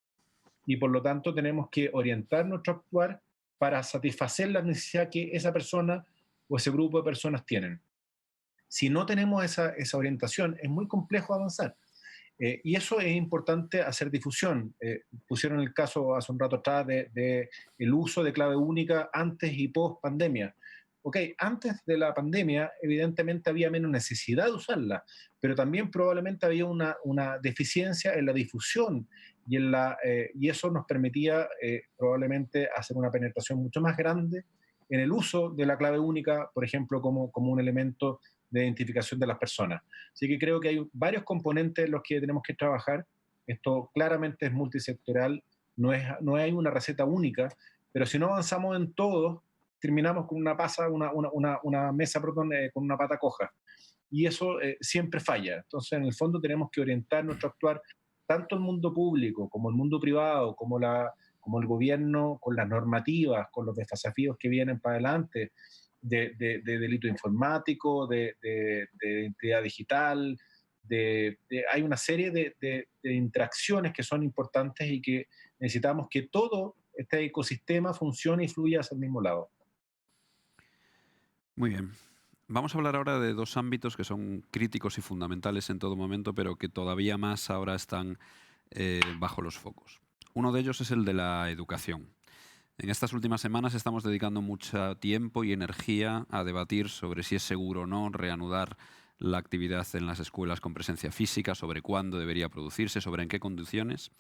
Y por lo tanto tenemos que orientar nuestro actuar para satisfacer la necesidad que esa persona o ese grupo de personas tienen. Si no tenemos esa orientación, es muy complejo avanzar. Y eso es importante hacer difusión. Pusieron el caso hace un rato atrás de el uso de clave única antes y post pandemia. Ok, antes de la pandemia evidentemente había menos necesidad de usarla, pero también probablemente había una deficiencia en la difusión y eso nos permitía probablemente hacer una penetración mucho más grande en el uso de la clave única, por ejemplo, como un elemento de identificación de las personas. Así que creo que hay varios componentes en los que tenemos que trabajar. Esto claramente es multisectorial, no hay una receta única, pero si no avanzamos en todo, terminamos con una mesa, perdón, con una pata coja. Y eso siempre falla. Entonces, en el fondo tenemos que orientar nuestro actuar, tanto el mundo público como el mundo privado, como el gobierno, con las normativas, con los desafíos que vienen para adelante, de delito informático, de identidad digital, hay una serie de interacciones que son importantes y que necesitamos que todo este ecosistema funcione y fluya hacia el mismo lado. Muy bien. Vamos a hablar ahora de dos ámbitos que son críticos y fundamentales en todo momento, pero que todavía más ahora están bajo los focos. Uno de ellos es el de la educación. En estas últimas semanas estamos dedicando mucho tiempo y energía a debatir sobre si es seguro o no reanudar la actividad en las escuelas con presencia física, sobre cuándo debería producirse, sobre en qué condiciones.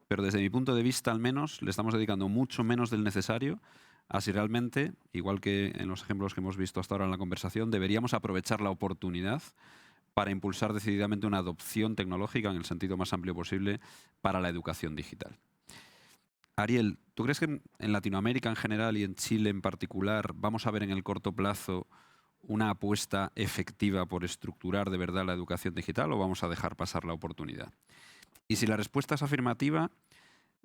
Pero desde mi punto de vista, al menos, le estamos dedicando mucho menos del necesario a si realmente, igual que en los ejemplos que hemos visto hasta ahora en la conversación, deberíamos aprovechar la oportunidad para impulsar decididamente una adopción tecnológica en el sentido más amplio posible para la educación digital. Ariel, ¿tú crees que en Latinoamérica en general y en Chile en particular vamos a ver en el corto plazo una apuesta efectiva por estructurar de verdad la educación digital o vamos a dejar pasar la oportunidad? Y si la respuesta es afirmativa,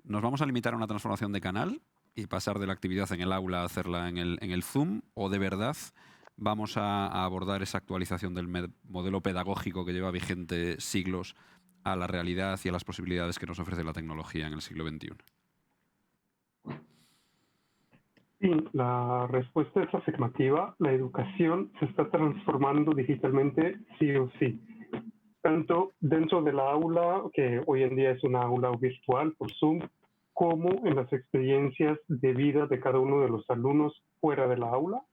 ¿nos vamos a limitar a una transformación de canal y pasar de la actividad en el aula a hacerla en el Zoom? ¿O de verdad vamos a abordar esa actualización del modelo pedagógico que lleva vigente siglos a la realidad y a las posibilidades que nos ofrece la tecnología en el siglo XXI? Sí, la respuesta es afirmativa. La educación se está transformando digitalmente sí o sí. Tanto dentro de la aula, que hoy en día es una aula virtual por Zoom, como en las experiencias de vida de cada uno de los alumnos fuera de la aula.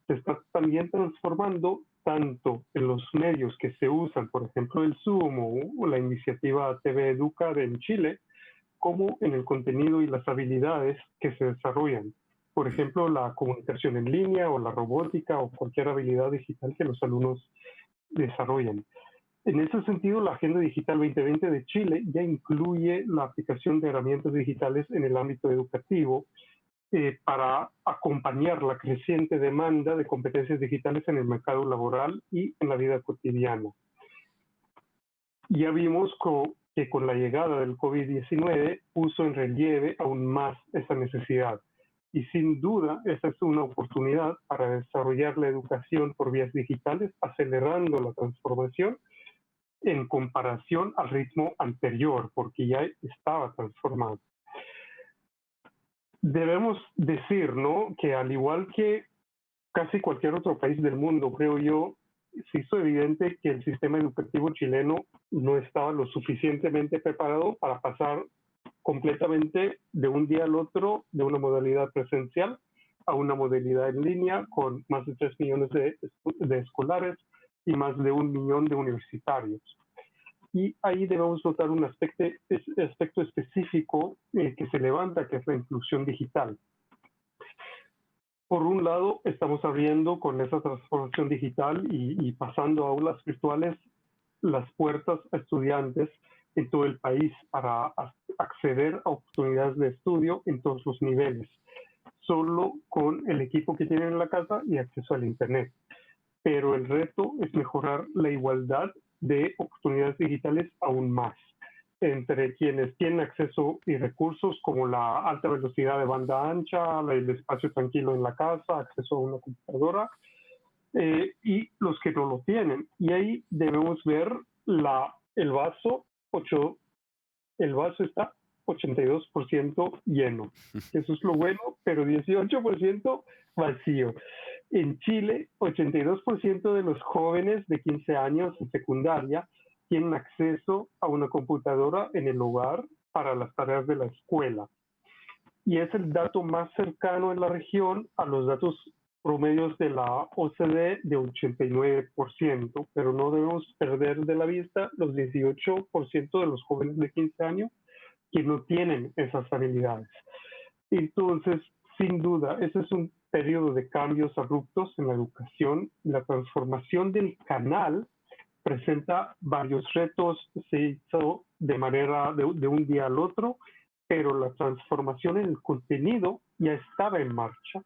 Se está también transformando tanto en los medios que se usan, por ejemplo, el Zoom o la iniciativa TV Educa en Chile, como en el contenido y las habilidades que se desarrollan. Por ejemplo, la comunicación en línea o la robótica o cualquier habilidad digital que los alumnos desarrollan. En ese sentido, la Agenda Digital 2020 de Chile ya incluye la aplicación de herramientas digitales en el ámbito educativo para acompañar la creciente demanda de competencias digitales en el mercado laboral y en la vida cotidiana. Ya vimos que con la llegada del COVID-19 puso en relieve aún más esa necesidad. Y sin duda, esa es una oportunidad para desarrollar la educación por vías digitales, acelerando la transformación en comparación al ritmo anterior, porque ya estaba transformado. Debemos decir, ¿no?, que al igual que casi cualquier otro país del mundo, creo yo, se hizo evidente que el sistema educativo chileno no estaba lo suficientemente preparado para pasar completamente de un día al otro de una modalidad presencial a una modalidad en línea con más de 3 millones de escolares y más de 1 millón de universitarios. Y ahí debemos notar un aspecto específico que se levanta, que es la inclusión digital. Por un lado, estamos abriendo con esa transformación digital y pasando a aulas virtuales las puertas a estudiantes en todo el país para acceder a oportunidades de estudio en todos los niveles, solo con el equipo que tienen en la casa y acceso al Internet. Pero el reto es mejorar la igualdad de oportunidades digitales aún más entre quienes tienen acceso y recursos como la alta velocidad de banda ancha, el espacio tranquilo en la casa, acceso a una computadora, y los que no lo tienen. Y ahí debemos ver el vaso está 82% lleno. Eso es lo bueno, pero 18% vacío. En Chile, 82% de los jóvenes de 15 años en secundaria tienen acceso a una computadora en el hogar para las tareas de la escuela. Y es el dato más cercano en la región a los datos promedios de la OCDE de 89%, pero no debemos perder de la vista los 18% de los jóvenes de 15 años que no tienen esas habilidades. Entonces, sin duda, ese es un periodo de cambios abruptos en la educación. La transformación del canal presenta varios retos, se hizo de un día al otro, pero la transformación en el contenido ya estaba en marcha.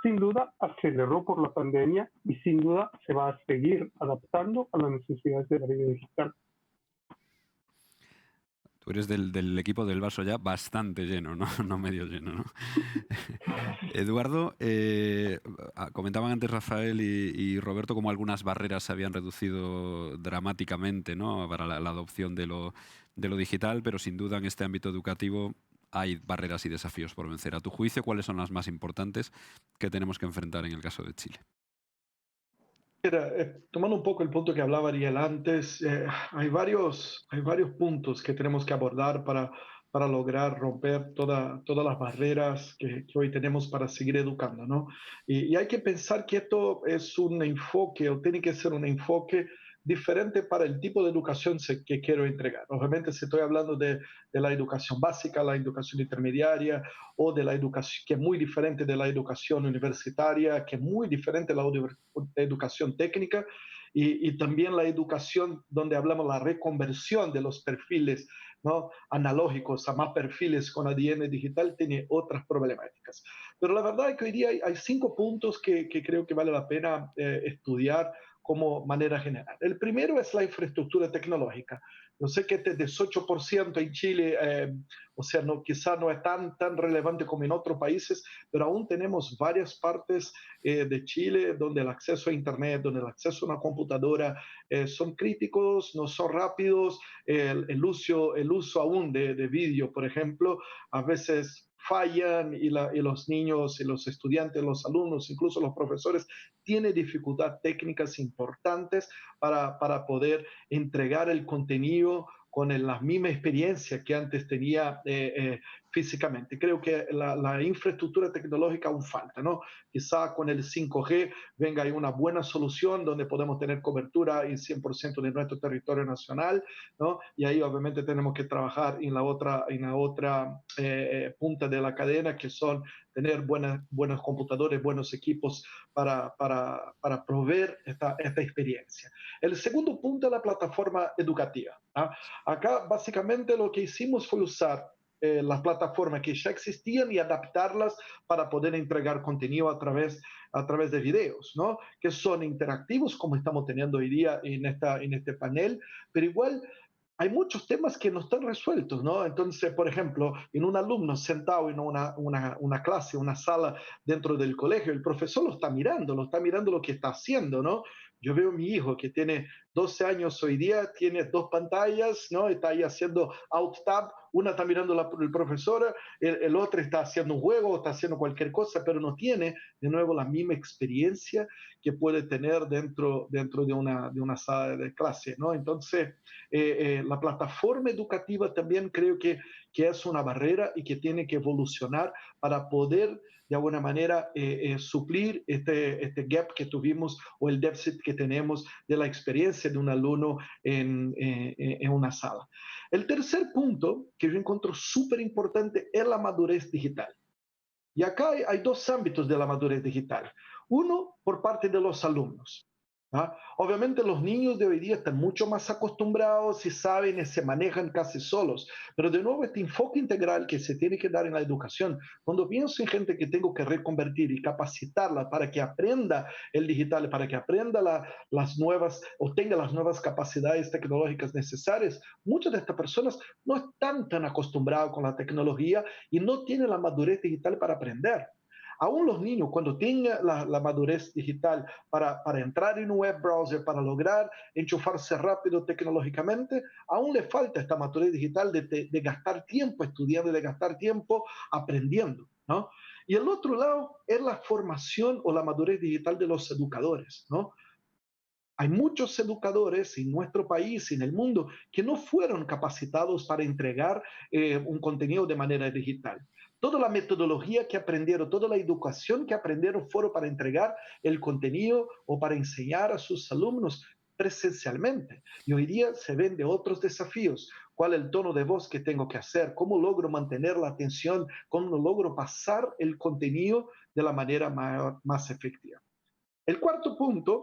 Sin duda, aceleró por la pandemia y sin duda se va a seguir adaptando a las necesidades de la vida digital. Tú eres del equipo del vaso ya bastante lleno, no medio lleno, ¿no? Eduardo, comentaban antes Rafael y Roberto cómo algunas barreras se habían reducido dramáticamente, ¿no?, para la adopción de lo digital, pero sin duda en este ámbito educativo hay barreras y desafíos por vencer. A tu juicio, ¿cuáles son las más importantes que tenemos que enfrentar en el caso de Chile? Mira, tomando un poco el punto que hablaba Ariel antes, hay varios puntos que tenemos que abordar para lograr romper todas las barreras que hoy tenemos para seguir educando, ¿no? Y hay que pensar que esto es un enfoque, o tiene que ser un enfoque diferente para el tipo de educación que quiero entregar. Obviamente, si estoy hablando de la educación básica, la educación intermediaria, o de la educación que es muy diferente de la educación universitaria, que es muy diferente de la educación técnica, y también la educación donde hablamos de la reconversión de los perfiles, ¿no?, analógicos a más perfiles con ADN digital, tiene otras problemáticas. Pero la verdad es que hoy día hay 5 puntos que creo que vale la pena estudiar como manera general. El primero es la infraestructura tecnológica. Yo sé que este 18% en Chile, o sea, quizá no es tan relevante como en otros países, pero aún tenemos varias partes de Chile donde el acceso a Internet, donde el acceso a una computadora son críticos, no son rápidos, el uso aún de vídeo, por ejemplo, a veces fallan y los niños y los estudiantes, los alumnos, incluso los profesores, tienen dificultades técnicas importantes para poder entregar el contenido con la misma experiencia que antes tenía físicamente. Creo que la infraestructura tecnológica aún falta, ¿no? Quizá con el 5G venga ahí una buena solución donde podemos tener cobertura en 100% de nuestro territorio nacional, ¿no? Y ahí obviamente tenemos que trabajar en la otra punta de la cadena, que son tener buenos computadores, buenos equipos para proveer esta experiencia. El segundo punto es la plataforma educativa, ¿no? Acá básicamente lo que hicimos fue usar las plataformas que ya existían y adaptarlas para poder entregar contenido a través de videos, ¿no? Que son interactivos, como estamos teniendo hoy día en este panel, pero igual hay muchos temas que no están resueltos, ¿no? Entonces, por ejemplo, en un alumno sentado en una clase, una sala dentro del colegio, el profesor lo está mirando lo que está haciendo, ¿no? Yo veo a mi hijo que tiene 12 años hoy día, tiene 2 pantallas, ¿no? Está ahí haciendo Alt-Tab, una está mirando el profesor, el otro está haciendo un juego, está haciendo cualquier cosa, pero no tiene, de nuevo, la misma experiencia que puede tener dentro de una sala de clase, ¿no? Entonces, la plataforma educativa también creo que es una barrera y que tiene que evolucionar para poder de alguna manera suplir este gap que tuvimos o el déficit que tenemos de la experiencia de un alumno en una sala. El tercer punto que yo encuentro súper importante es la madurez digital. Y acá hay 2 ámbitos de la madurez digital. Uno, por parte de los alumnos. ¿Ah? Obviamente los niños de hoy día están mucho más acostumbrados y saben y se manejan casi solos, pero de nuevo este enfoque integral que se tiene que dar en la educación, cuando pienso en gente que tengo que reconvertir y capacitarla para que aprenda el digital, para que aprenda las nuevas o tenga las nuevas capacidades tecnológicas necesarias, muchas de estas personas no están tan acostumbradas con la tecnología y no tienen la madurez digital para aprender. Aún los niños, cuando tengan la madurez digital para entrar en un web browser, para lograr enchufarse rápido tecnológicamente, aún le falta esta madurez digital de gastar tiempo estudiando y de gastar tiempo aprendiendo, ¿no? Y el otro lado es la formación o la madurez digital de los educadores, ¿no? Hay muchos educadores en nuestro país y en el mundo que no fueron capacitados para entregar un contenido de manera digital. Toda la metodología que aprendieron, toda la educación que aprendieron fueron para entregar el contenido o para enseñar a sus alumnos presencialmente. Y hoy día se ven de otros desafíos. ¿Cuál es el tono de voz que tengo que hacer? ¿Cómo logro mantener la atención? ¿Cómo logro pasar el contenido de la manera más efectiva? El cuarto punto,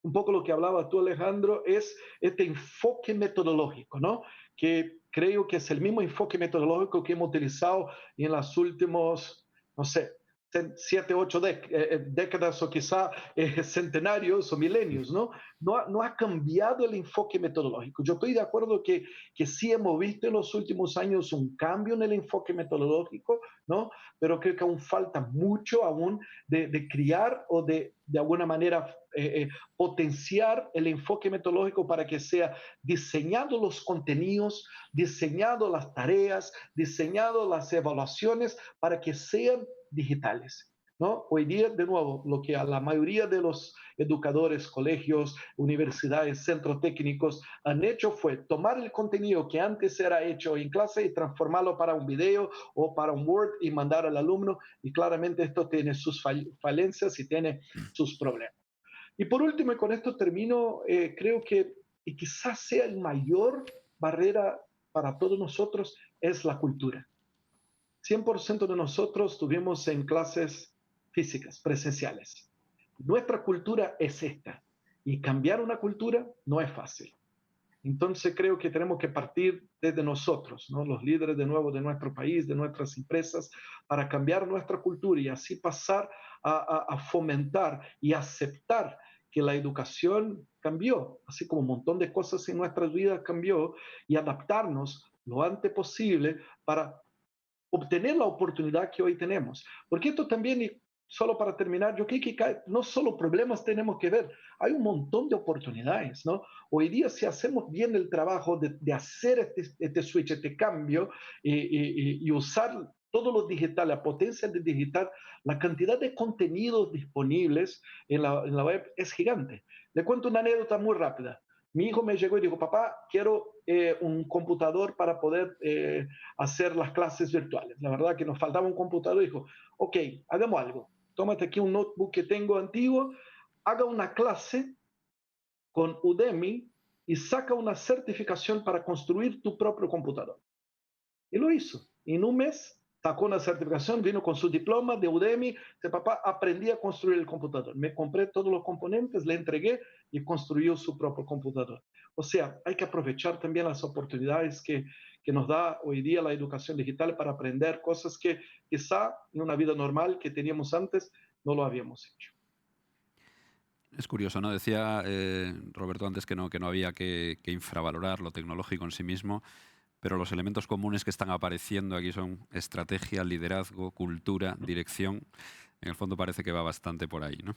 un poco lo que hablaba tú, Alejandro, es este enfoque metodológico, ¿no? Que creo que es el mismo enfoque metodológico que hemos utilizado en las últimas, no sé, 7, 8 décadas o quizá centenarios o milenios, ¿no? No ha cambiado el enfoque metodológico. Yo estoy de acuerdo que sí hemos visto en los últimos años un cambio en el enfoque metodológico, ¿no? Pero creo que aún falta mucho aún de criar o de alguna manera potenciar el enfoque metodológico para que sea diseñado los contenidos, diseñado las tareas, diseñado las evaluaciones para que sean digitales, ¿no? Hoy día, de nuevo, lo que a la mayoría de los educadores, colegios, universidades, centros técnicos han hecho fue tomar el contenido que antes era hecho en clase y transformarlo para un video o para un Word y mandar al alumno, y claramente esto tiene sus falencias y tiene sus problemas. Y por último, y con esto termino, creo que y quizás sea el mayor barrera para todos nosotros es la cultura. 100% de nosotros estuvimos en clases físicas, presenciales. Nuestra cultura es esta. Y cambiar una cultura no es fácil. Entonces creo que tenemos que partir desde nosotros, ¿no? Los líderes de nuevo de nuestro país, de nuestras empresas, para cambiar nuestra cultura y así pasar a fomentar y aceptar que la educación cambió, así como un montón de cosas en nuestras vidas cambió, y adaptarnos lo antes posible para obtener la oportunidad que hoy tenemos. Porque esto también, y solo para terminar, yo creo que no solo problemas tenemos que ver, hay un montón de oportunidades, ¿no? Hoy día, si hacemos bien el trabajo de hacer este switch, este cambio, y usar todo lo digital, la potencia del digital, la cantidad de contenidos disponibles en la web es gigante. Le cuento una anécdota muy rápida. Mi hijo me llegó y dijo, papá, quiero un computador para poder hacer las clases virtuales. La verdad que nos faltaba un computador y dijo, ok, hagamos algo. Tómate aquí un notebook que tengo antiguo, haga una clase con Udemy y saca una certificación para construir tu propio computador. Y lo hizo. En un mes sacó una certificación, vino con su diploma de Udemy. Dice, papá, aprendí a construir el computador. Me compré todos los componentes, le entregué y construyó su propio computador. O sea, hay que aprovechar también las oportunidades que nos da hoy día la educación digital para aprender cosas que quizá en una vida normal que teníamos antes no lo habíamos hecho. Es curioso, ¿no? Decía Roberto antes que no había que infravalorar lo tecnológico en sí mismo, pero los elementos comunes que están apareciendo aquí son estrategia, liderazgo, cultura, dirección. En el fondo parece que va bastante por ahí, ¿no?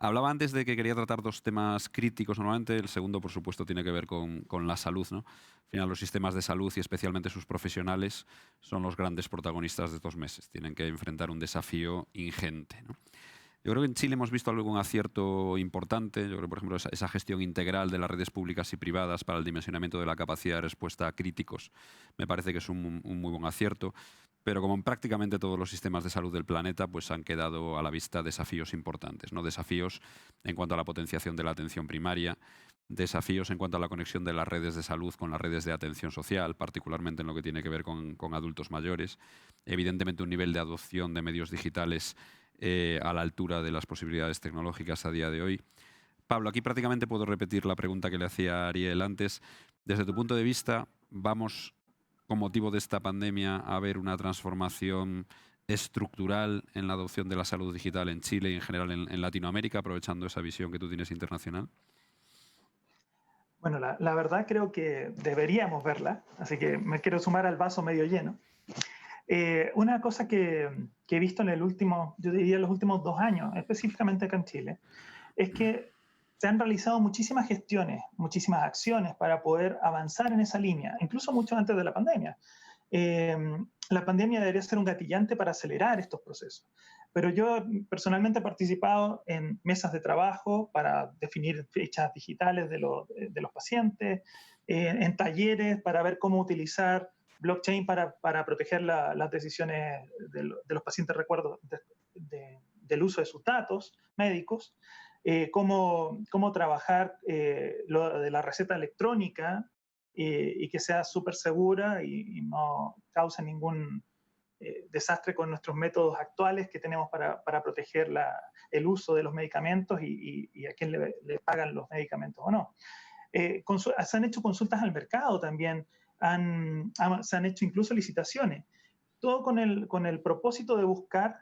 Hablaba antes de que quería tratar dos temas críticos normalmente. El segundo, por supuesto, tiene que ver con la salud, ¿no? Al final, los sistemas de salud y especialmente sus profesionales son los grandes protagonistas de estos meses. Tienen que enfrentar un desafío ingente, ¿no? Yo creo que en Chile hemos visto algún acierto importante. Yo creo, por ejemplo, esa gestión integral de las redes públicas y privadas para el dimensionamiento de la capacidad de respuesta a críticos me parece que es un muy buen acierto. Pero como en prácticamente todos los sistemas de salud del planeta, pues han quedado a la vista desafíos importantes, ¿no? Desafíos en cuanto a la potenciación de la atención primaria, desafíos en cuanto a la conexión de las redes de salud con las redes de atención social, particularmente en lo que tiene que ver con adultos mayores. Evidentemente, un nivel de adopción de medios digitales a la altura de las posibilidades tecnológicas a día de hoy. Pablo, aquí prácticamente puedo repetir la pregunta que le hacía a Ariel antes. Desde tu punto de vista, ¿vamos con motivo de esta pandemia a ver una transformación estructural en la adopción de la salud digital en Chile y en general en Latinoamérica, aprovechando esa visión que tú tienes internacional? Bueno, la verdad creo que deberíamos verla, así que me quiero sumar al vaso medio lleno. Una cosa que he visto en yo diría los últimos 2 años, específicamente acá en Chile, es que se han realizado muchísimas gestiones, muchísimas acciones para poder avanzar en esa línea, incluso mucho antes de la pandemia. La pandemia debería ser un gatillante para acelerar estos procesos. Pero yo personalmente he participado en mesas de trabajo para definir fichas digitales de los pacientes, en talleres para ver cómo utilizar blockchain para proteger las decisiones de los pacientes, recuerdo, del uso de sus datos médicos, cómo trabajar lo de la receta electrónica y que sea súper segura y no cause ningún desastre con nuestros métodos actuales que tenemos para proteger el uso de los medicamentos y a quién le pagan los medicamentos o no. Se han hecho consultas al mercado también, se han hecho incluso licitaciones, todo con el propósito de buscar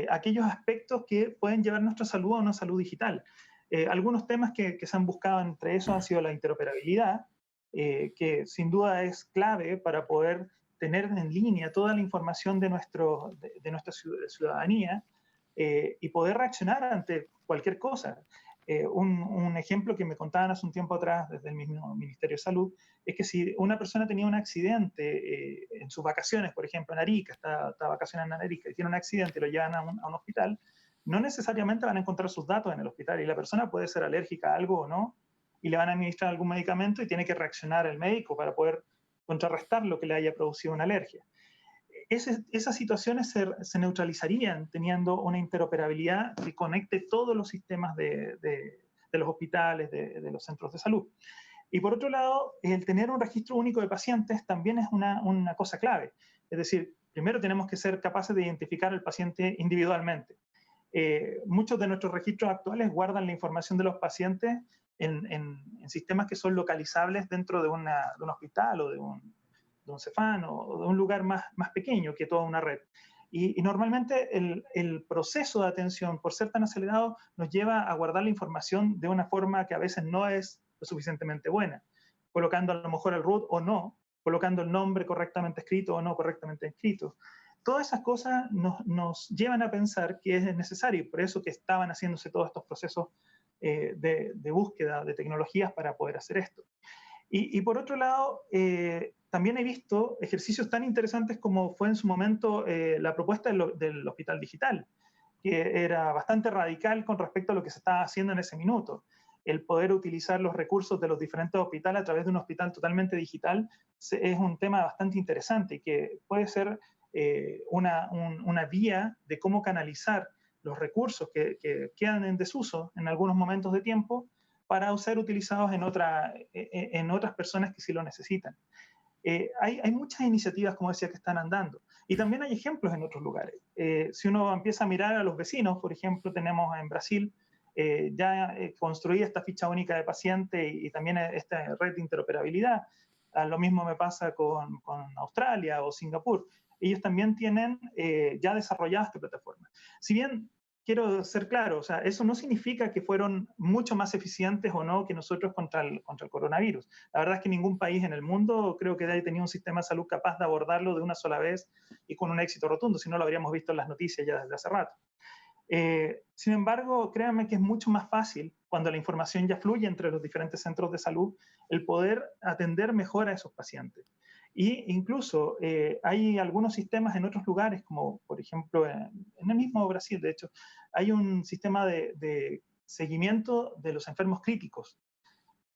aquellos aspectos que pueden llevar nuestra salud a una salud digital. Algunos temas que se han buscado entre esos han sido la interoperabilidad, que sin duda es clave para poder tener en línea toda la información de nuestra ciudadanía y poder reaccionar ante cualquier cosa. Un ejemplo que me contaban hace un tiempo atrás desde el mismo Ministerio de Salud es que si una persona tenía un accidente en sus vacaciones, por ejemplo en Arica, está vacacionando en Arica y tiene un accidente y lo llevan a un hospital, no necesariamente van a encontrar sus datos en el hospital y la persona puede ser alérgica a algo o no y le van a administrar algún medicamento y tiene que reaccionar el médico para poder contrarrestar lo que le haya producido una alergia. Esas situaciones se neutralizarían teniendo una interoperabilidad que conecte todos los sistemas de los hospitales, de los centros de salud. Y por otro lado, el tener un registro único de pacientes también es una cosa clave. Es decir, primero tenemos que ser capaces de identificar al paciente individualmente. Muchos de nuestros registros actuales guardan la información de los pacientes en sistemas que son localizables dentro de un hospital o de un Cefán o de un lugar más pequeño que toda una red. Y normalmente el proceso de atención, por ser tan acelerado, nos lleva a guardar la información de una forma que a veces no es lo suficientemente buena, colocando a lo mejor el root o no, colocando el nombre correctamente escrito o no correctamente escrito. Todas esas cosas nos llevan a pensar que es necesario, y por eso que estaban haciéndose todos estos procesos de búsqueda de tecnologías para poder hacer esto. Y por otro lado, también he visto ejercicios tan interesantes como fue en su momento la propuesta del hospital digital, que era bastante radical con respecto a lo que se estaba haciendo en ese minuto. el poder utilizar los recursos de los diferentes hospitales a través de un hospital totalmente digital es un tema bastante interesante y que puede ser una vía de cómo canalizar los recursos que quedan en desuso en algunos momentos de tiempo para ser utilizados en otras personas que sí lo necesitan. Hay muchas iniciativas, como decía, que están andando. Y también hay ejemplos en otros lugares. Si uno empieza a mirar a los vecinos, por ejemplo, tenemos en Brasil ya construida esta ficha única de paciente y también esta red de interoperabilidad. Lo mismo me pasa con Australia o Singapur. Ellos también tienen ya desarrollada esta plataforma. Si bien quiero ser claro, o sea, eso no significa que fueron mucho más eficientes o no que nosotros contra el coronavirus. La verdad es que ningún país en el mundo creo que haya tenido un sistema de salud capaz de abordarlo de una sola vez y con un éxito rotundo, si no lo habríamos visto en las noticias ya desde hace rato. Sin embargo, créanme que es mucho más fácil cuando la información ya fluye entre los diferentes centros de salud, el poder atender mejor a esos pacientes. Y incluso hay algunos sistemas en otros lugares, como por ejemplo en el mismo Brasil, de hecho, hay un sistema de seguimiento de los enfermos críticos.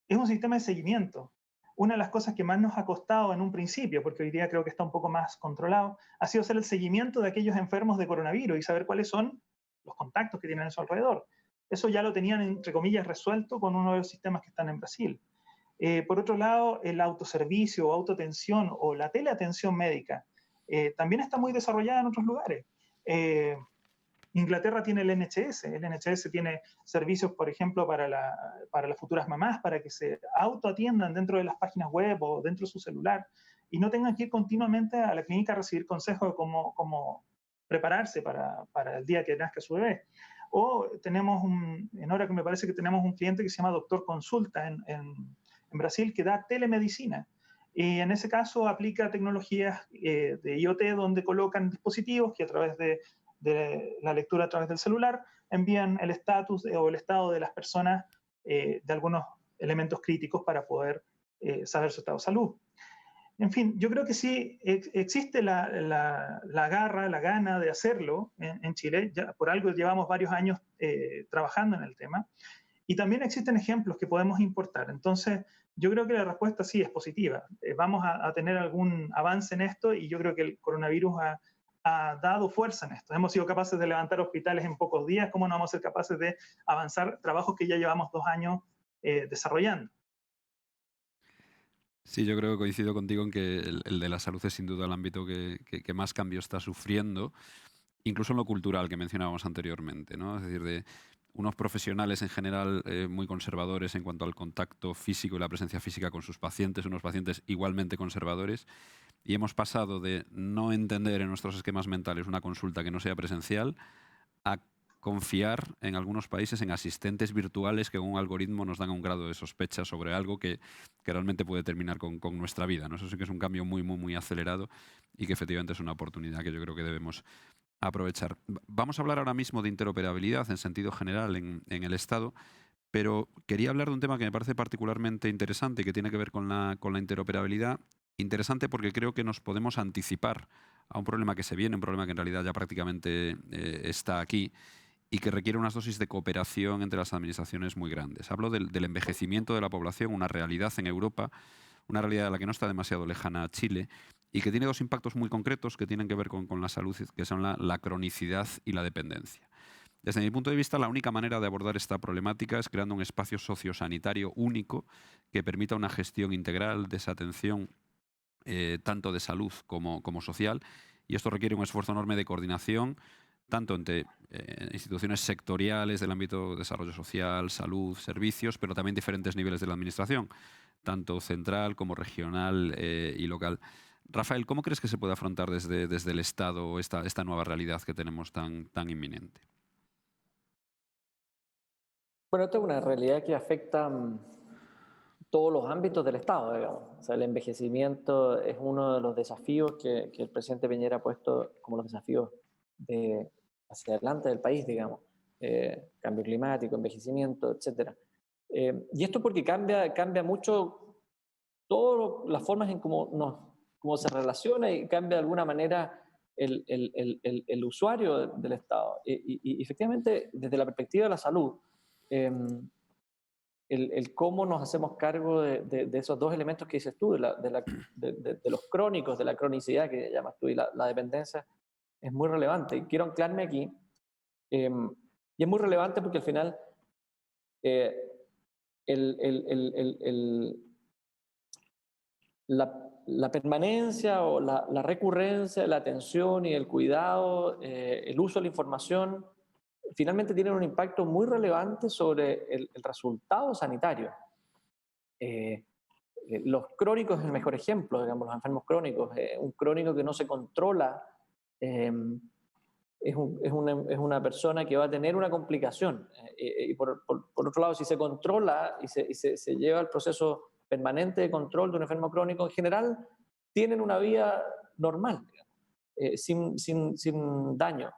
Es un sistema de seguimiento. Una de las cosas que más nos ha costado en un principio, porque hoy día creo que está un poco más controlado, ha sido hacer el seguimiento de aquellos enfermos de coronavirus y saber cuáles son los contactos que tienen a su alrededor. Eso ya lo tenían, entre comillas, resuelto con uno de los sistemas que están en Brasil. Por otro lado, el autoservicio o autoatención o la teleatención médica también está muy desarrollada en otros lugares. Inglaterra tiene el NHS tiene servicios, por ejemplo, para las futuras mamás, para que se autoatiendan dentro de las páginas web o dentro de su celular y no tengan que ir continuamente a la clínica a recibir consejos de cómo prepararse para el día que nazca su bebé. O tenemos en hora que me parece que tenemos un cliente que se llama Doctor Consulta en Brasil que da telemedicina. Y en ese caso aplica tecnologías de IoT donde colocan dispositivos que a través de la lectura a través del celular envían el estatus o el estado de las personas de algunos elementos críticos para poder saber su estado de salud. En fin, yo creo que sí existe la garra, la gana de hacerlo en Chile. Ya, por algo llevamos varios años trabajando en el tema. Y también existen ejemplos que podemos importar. Entonces, yo creo que la respuesta sí es positiva. Vamos a tener algún avance en esto y yo creo que el coronavirus ha dado fuerza en esto. Hemos sido capaces de levantar hospitales en pocos días. ¿Cómo no vamos a ser capaces de avanzar trabajos que ya llevamos 2 años desarrollando? Sí, yo creo que coincido contigo en que el de la salud es sin duda el ámbito que más cambio está sufriendo, incluso en lo cultural que mencionábamos anteriormente, ¿no? Es decir, de unos profesionales en general muy conservadores en cuanto al contacto físico y la presencia física con sus pacientes, unos pacientes igualmente conservadores, y hemos pasado de no entender en nuestros esquemas mentales una consulta que no sea presencial a confiar en algunos países en asistentes virtuales que con un algoritmo nos dan un grado de sospecha sobre algo que realmente puede terminar con nuestra vida, ¿no? Eso sí que es un cambio muy, muy, muy acelerado y que efectivamente es una oportunidad que yo creo que debemos aprovechar. Vamos a hablar ahora mismo de interoperabilidad en sentido general en el Estado, pero quería hablar de un tema que me parece particularmente interesante y que tiene que ver con la interoperabilidad. Interesante porque creo que nos podemos anticipar a un problema que se viene, un problema que en realidad ya prácticamente está aquí y que requiere unas dosis de cooperación entre las administraciones muy grandes. Hablo del envejecimiento de la población, una realidad en Europa, una realidad a la que no está demasiado lejana a Chile y que tiene 2 impactos muy concretos que tienen que ver con la salud, que son la cronicidad y la dependencia. Desde mi punto de vista, la única manera de abordar esta problemática es creando un espacio sociosanitario único que permita una gestión integral de esa atención, tanto de salud como social, y esto requiere un esfuerzo enorme de coordinación, tanto entre instituciones sectoriales del ámbito de desarrollo social, salud, servicios, pero también diferentes niveles de la administración, tanto central como regional y local. Rafael, ¿cómo crees que se puede afrontar desde el Estado esta nueva realidad que tenemos tan inminente? Bueno, esta es una realidad que afecta todos los ámbitos del Estado, digamos. O sea, el envejecimiento es uno de los desafíos que el presidente Piñera ha puesto como los desafíos hacia adelante del país, digamos. Cambio climático, envejecimiento, etc. Y esto porque cambia mucho todas las formas en cómo se relaciona y cambia de alguna manera el usuario del Estado. Y efectivamente, desde la perspectiva de la salud, el cómo nos hacemos cargo de esos dos elementos que dices tú, de los crónicos, de la cronicidad que llamas tú, y la dependencia, es muy relevante. Y quiero anclarme aquí, y es muy relevante porque al final la permanencia o la recurrencia, la atención y el cuidado, el uso de la información, finalmente tienen un impacto muy relevante sobre el resultado sanitario. Los crónicos es el mejor ejemplo, digamos, los enfermos crónicos. Un crónico que no se controla es una persona que va a tener una complicación. Y por otro lado, si se controla y se lleva el proceso permanente de control de un enfermo crónico, en general tienen una vida normal, digamos, sin daño.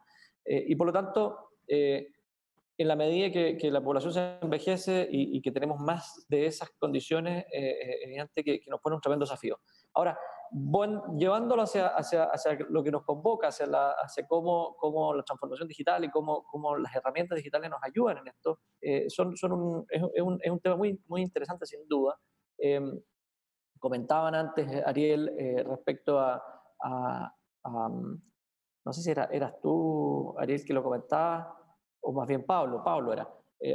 Y por lo tanto, en la medida que la población se envejece y que tenemos más de esas condiciones, evidente que nos pone un tremendo desafío. Ahora, llevándolo hacia lo que nos convoca, hacia cómo la transformación digital y cómo las herramientas digitales nos ayudan en esto, es un tema muy, muy interesante sin duda. Comentaban antes, Ariel, respecto no sé si eras tú, Ariel, que lo comentaba, o más bien Pablo era,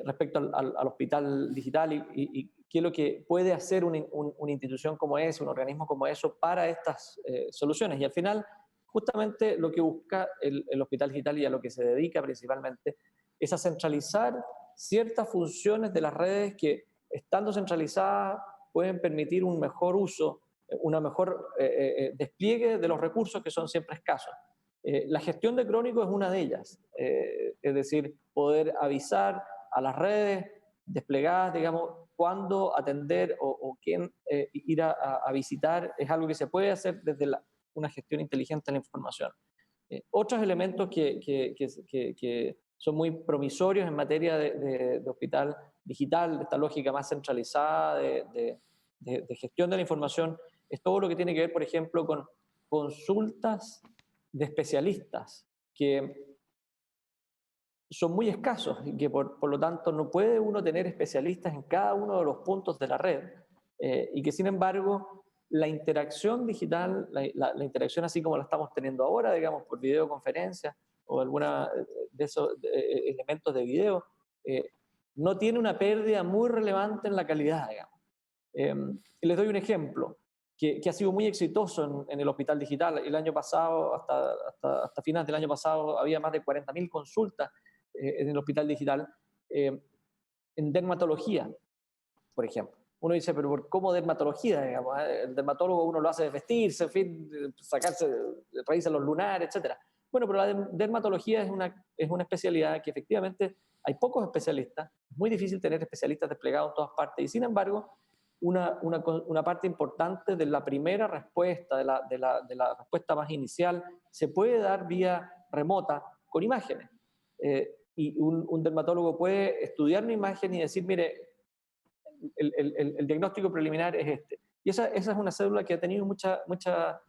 respecto al hospital digital y qué es lo que puede hacer una institución como esa, un organismo como eso para estas soluciones. Y al final, justamente lo que busca el hospital digital y a lo que se dedica principalmente es a centralizar ciertas funciones de las redes que, estando centralizadas, pueden permitir un mejor uso, una mejor despliegue de los recursos que son siempre escasos. La gestión de crónicos es una de ellas, es decir, poder avisar a las redes desplegadas, digamos, cuándo atender o quién ir a visitar, es algo que se puede hacer desde una gestión inteligente de la información. Otros elementos que son muy promisorios en materia de hospital digital, de esta lógica más centralizada de gestión de la información, es todo lo que tiene que ver, por ejemplo, con consultas de especialistas que son muy escasos y que por lo tanto no puede uno tener especialistas en cada uno de los puntos de la red y que sin embargo la interacción digital, la interacción así como la estamos teniendo ahora, digamos, por videoconferencia o alguna de esos elementos de video, no tiene una pérdida muy relevante en la calidad, digamos. Les doy un ejemplo que ha sido muy exitoso en el hospital digital. El año pasado, hasta finales del año pasado, había más de 40.000 consultas en el hospital digital en dermatología, por ejemplo. Uno dice, pero ¿cómo dermatología? Digamos, el dermatólogo uno lo hace de vestirse, en fin, sacarse, reírse los lunares, etc. Bueno, pero la dermatología es una especialidad que efectivamente hay pocos especialistas, es muy difícil tener especialistas desplegados en todas partes, y sin embargo, una parte importante de la primera respuesta, de la respuesta más inicial, se puede dar vía remota con imágenes. Y un dermatólogo puede estudiar una imagen y decir, mire, el diagnóstico preliminar es este. Y esa es una cédula que ha tenido mucho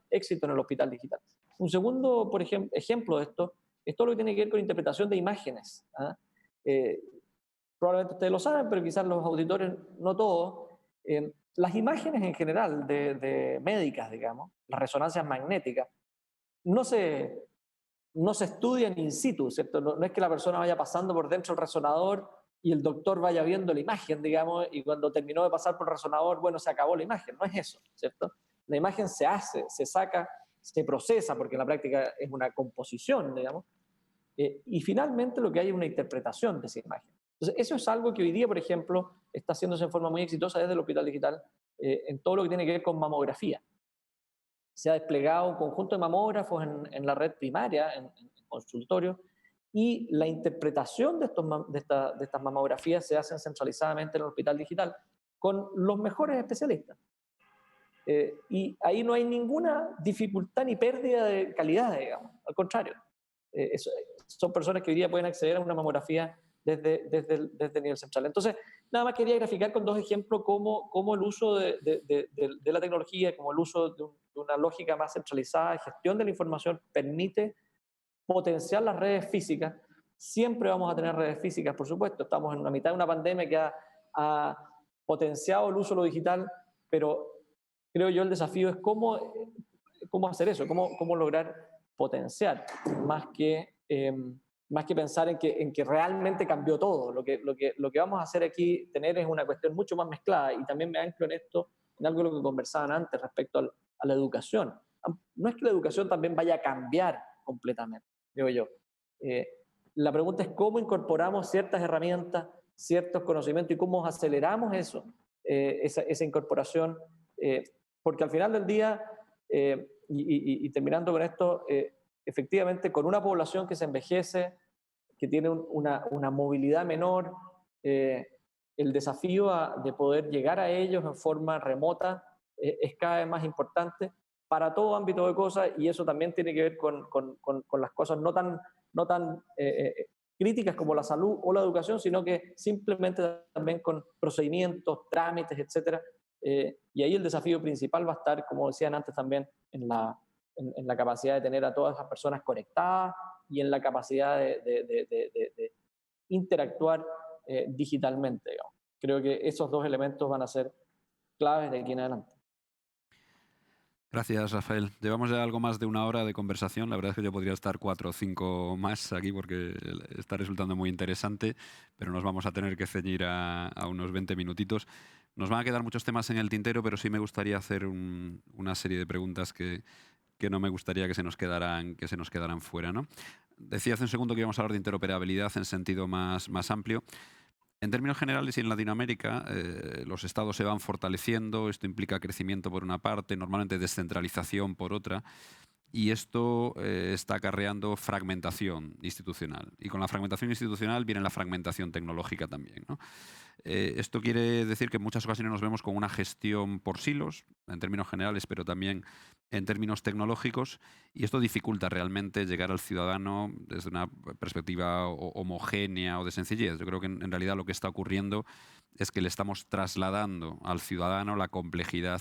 éxito en el hospital digital. Un segundo, por ejemplo de esto, es todo lo que tiene que ver con interpretación de imágenes. Probablemente ustedes lo saben, pero quizás los auditores no todos. Las imágenes en general de médicas, digamos, las resonancias magnéticas, no se estudian in situ, ¿cierto? No es que la persona vaya pasando por dentro del resonador y el doctor vaya viendo la imagen, digamos, y cuando terminó de pasar por el resonador, bueno, se acabó la imagen. No es eso, ¿cierto? La imagen se hace, se saca, se procesa, porque en la práctica es una composición, digamos, y finalmente lo que hay es una interpretación de esa imagen. Entonces, eso es algo que hoy día, por ejemplo, está haciéndose en forma muy exitosa desde el hospital digital en todo lo que tiene que ver con mamografía. Se ha desplegado un conjunto de mamógrafos en la red primaria, en consultorios, y la interpretación de estas mamografías se hace centralizadamente en el hospital digital con los mejores especialistas. Y ahí no hay ninguna dificultad ni pérdida de calidad, digamos, al contrario. Son personas que hoy día pueden acceder a una mamografía desde el nivel central. Entonces, nada más quería graficar con dos ejemplos cómo el uso de la tecnología, como el uso de una lógica más centralizada de gestión de la información permite potenciar las redes físicas. Siempre vamos a tener redes físicas, por supuesto. Estamos en la mitad de una pandemia que ha potenciado el uso de lo digital, pero creo yo el desafío es cómo hacer eso, cómo lograr potenciar, más que pensar en que realmente cambió todo. Lo que vamos a hacer aquí, tener es una cuestión mucho más mezclada, y también me anclo en esto, en algo de lo que conversaban antes respecto a la educación. No es que la educación también vaya a cambiar completamente, digo yo. La pregunta es cómo incorporamos ciertas herramientas, ciertos conocimientos, y cómo aceleramos eso, esa incorporación, porque al final del día, y terminando con esto, efectivamente con una población que se envejece, que tiene una movilidad menor, el desafío de poder llegar a ellos en forma remota es cada vez más importante para todo ámbito de cosas, y eso también tiene que ver con las cosas no tan críticas como la salud o la educación, sino que simplemente también con procedimientos, trámites, etcétera. Y ahí el desafío principal va a estar, como decían antes también, en la capacidad de tener a todas las personas conectadas y en la capacidad de interactuar digitalmente, digamos. Creo que esos dos elementos van a ser claves de aquí en adelante. Gracias, Rafael. Llevamos ya algo más de una hora de conversación. La verdad es que yo podría estar 4 o 5 más aquí porque está resultando muy interesante, pero nos vamos a tener que ceñir a unos 20 minutitos. Nos van a quedar muchos temas en el tintero, pero sí me gustaría hacer una serie de preguntas que no me gustaría que se nos quedaran fuera, ¿no? Decía hace un segundo que íbamos a hablar de interoperabilidad en sentido más amplio. En términos generales y en Latinoamérica, los estados se van fortaleciendo, esto implica crecimiento por una parte, normalmente descentralización por otra, y esto está acarreando fragmentación institucional. Y con la fragmentación institucional viene la fragmentación tecnológica también, ¿no? Esto quiere decir que en muchas ocasiones nos vemos con una gestión por silos, en términos generales, pero también en términos tecnológicos, y esto dificulta realmente llegar al ciudadano desde una perspectiva homogénea o de sencillez. Yo creo que en realidad lo que está ocurriendo es que le estamos trasladando al ciudadano la complejidad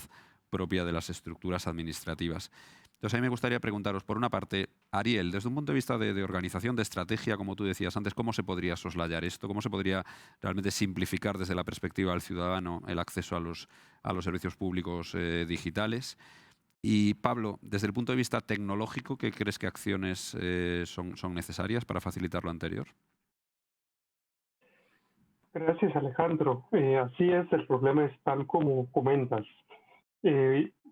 propia de las estructuras administrativas. Entonces, a mí me gustaría preguntaros, por una parte, Ariel, desde un punto de vista de organización, de estrategia, como tú decías antes, ¿cómo se podría soslayar esto? ¿Cómo se podría realmente simplificar desde la perspectiva del ciudadano el acceso a los servicios públicos digitales? Y Pablo, desde el punto de vista tecnológico, ¿qué crees que acciones son necesarias para facilitar lo anterior? Gracias, Alejandro. Así es, el problema es tal como comentas.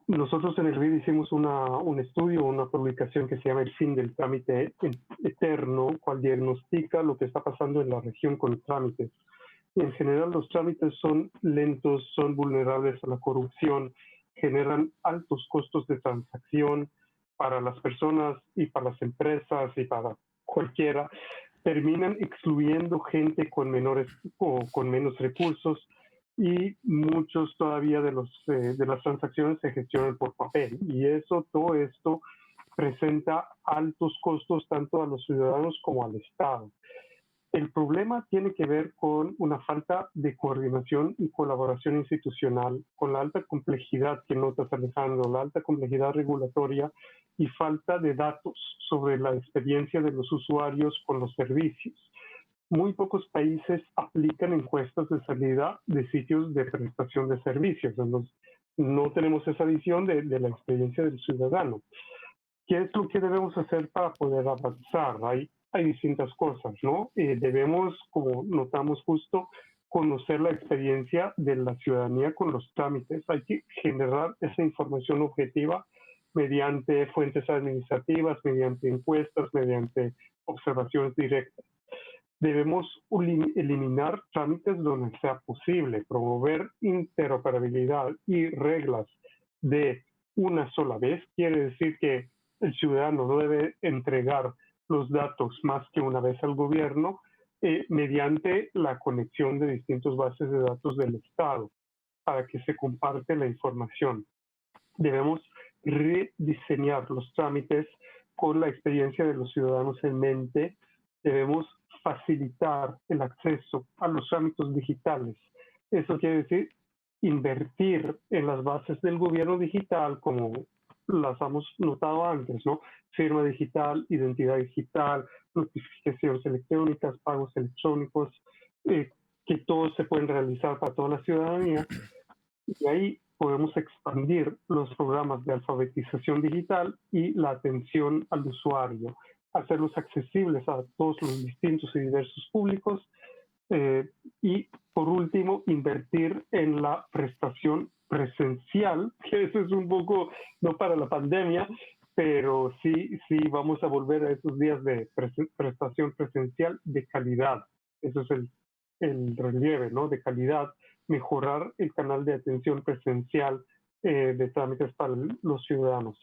Nosotros en el BID hicimos un estudio, una publicación que se llama El fin del trámite eterno, cual diagnostica lo que está pasando en la región con trámites. En general, los trámites son lentos, son vulnerables a la corrupción, generan altos costos de transacción para las personas y para las empresas y para cualquiera. Terminan excluyendo gente con menores o con menos recursos, y muchos todavía de las transacciones se gestionan por papel, y todo esto presenta altos costos tanto a los ciudadanos como al Estado. El problema tiene que ver con una falta de coordinación y colaboración institucional, con la alta complejidad que notas, Alejandro, la alta complejidad regulatoria y falta de datos sobre la experiencia de los usuarios con los servicios. Muy pocos países aplican encuestas de salida de sitios de prestación de servicios. Entonces, no tenemos esa visión de la experiencia del ciudadano. ¿Qué es lo que debemos hacer para poder avanzar? Hay distintas cosas, ¿no? Debemos, como notamos justo, conocer la experiencia de la ciudadanía con los trámites. Hay que generar esa información objetiva mediante fuentes administrativas, mediante encuestas, mediante observaciones directas. Debemos eliminar trámites donde sea posible, promover interoperabilidad y reglas de una sola vez. Quiere decir que el ciudadano no debe entregar los datos más que una vez al gobierno, mediante la conexión de distintas bases de datos del Estado para que se comparte la información. Debemos rediseñar los trámites con la experiencia de los ciudadanos en mente. Debemos facilitar el acceso a los ámbitos digitales. Eso quiere decir invertir en las bases del gobierno digital, como las hemos notado antes, ¿no? Firma digital, identidad digital, notificaciones electrónicas, pagos electrónicos, que todos se pueden realizar para toda la ciudadanía, y ahí podemos expandir los programas de alfabetización digital y la atención al usuario, hacerlos accesibles a todos los distintos y diversos públicos, y por último, invertir en la prestación presencial, que eso es un poco, no para la pandemia, pero sí vamos a volver a esos días de prestación presencial de calidad. Eso es el relieve, ¿no? De calidad, mejorar el canal de atención presencial de trámites para los ciudadanos.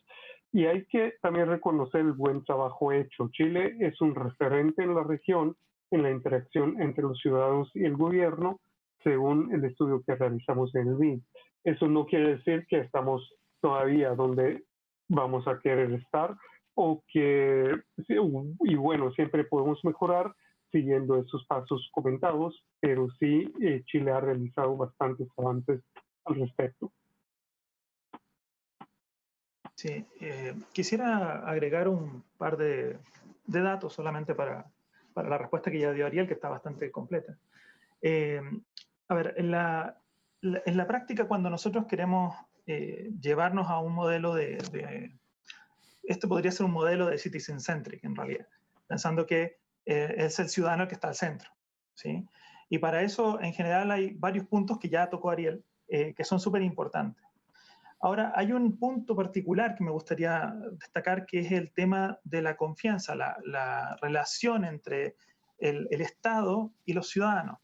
Y hay que también reconocer el buen trabajo hecho. Chile es un referente en la región en la interacción entre los ciudadanos y el gobierno, según el estudio que realizamos en el BID. Eso no quiere decir que estamos todavía donde vamos a querer estar, y bueno, siempre podemos mejorar siguiendo esos pasos comentados, pero sí Chile ha realizado bastantes avances al respecto. Sí, quisiera agregar un par de datos solamente para la respuesta que ya dio Ariel, que está bastante completa. A ver, en la práctica, cuando nosotros queremos llevarnos a un modelo este podría ser un modelo de citizen-centric, en realidad, pensando que es el ciudadano el que está al centro, ¿sí? Y para eso, en general, hay varios puntos que ya tocó Ariel, que son súper importantes. Ahora, hay un punto particular que me gustaría destacar, que es el tema de la confianza, la relación entre el Estado y los ciudadanos.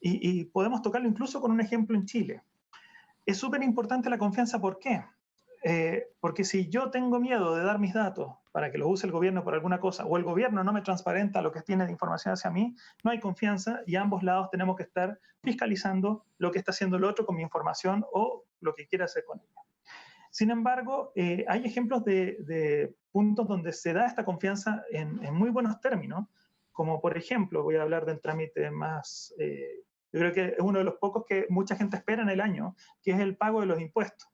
Y podemos tocarlo incluso con un ejemplo en Chile. Es súper importante la confianza, ¿por qué? Porque si yo tengo miedo de dar mis datos para que los use el gobierno por alguna cosa, o el gobierno no me transparenta lo que tiene de información hacia mí, no hay confianza, y a ambos lados tenemos que estar fiscalizando lo que está haciendo el otro con mi información o lo que quiera hacer con ella. Sin embargo, hay ejemplos de puntos donde se da esta confianza en muy buenos términos, como por ejemplo, voy a hablar del trámite más, yo creo que es uno de los pocos que mucha gente espera en el año, que es el pago de los impuestos.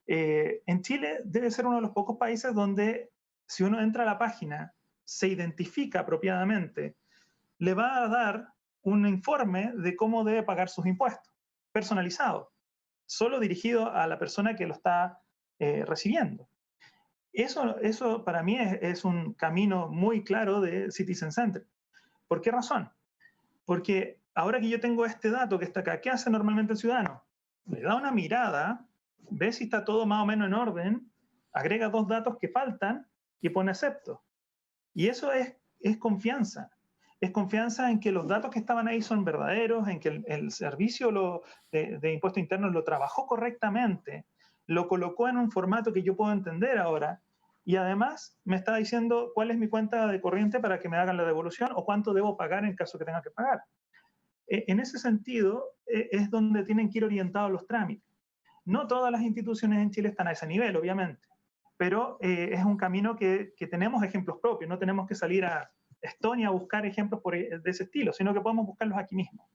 En Chile debe ser uno de los pocos países donde, si uno entra a la página, se identifica apropiadamente, le va a dar un informe de cómo debe pagar sus impuestos, personalizado, solo dirigido a la persona que lo está recibiendo. Eso para mí es un camino muy claro de citizen-centric. ¿Por qué razón? Porque ahora que yo tengo este dato que está acá, ¿qué hace normalmente el ciudadano? Le da una mirada, ve si está todo más o menos en orden, agrega 2 datos que faltan y pone acepto. Y eso es confianza. Es confianza en que los datos que estaban ahí son verdaderos, en que el servicio de impuesto interno lo trabajó correctamente, lo colocó en un formato que yo puedo entender ahora, y además me está diciendo cuál es mi cuenta de corriente para que me hagan la devolución o cuánto debo pagar en caso que tenga que pagar. En ese sentido, es donde tienen que ir orientados los trámites. No todas las instituciones en Chile están a ese nivel, obviamente, pero es un camino que tenemos ejemplos propios, no tenemos que salir a Estonia a buscar ejemplos de ese estilo, sino que podemos buscarlos aquí mismo.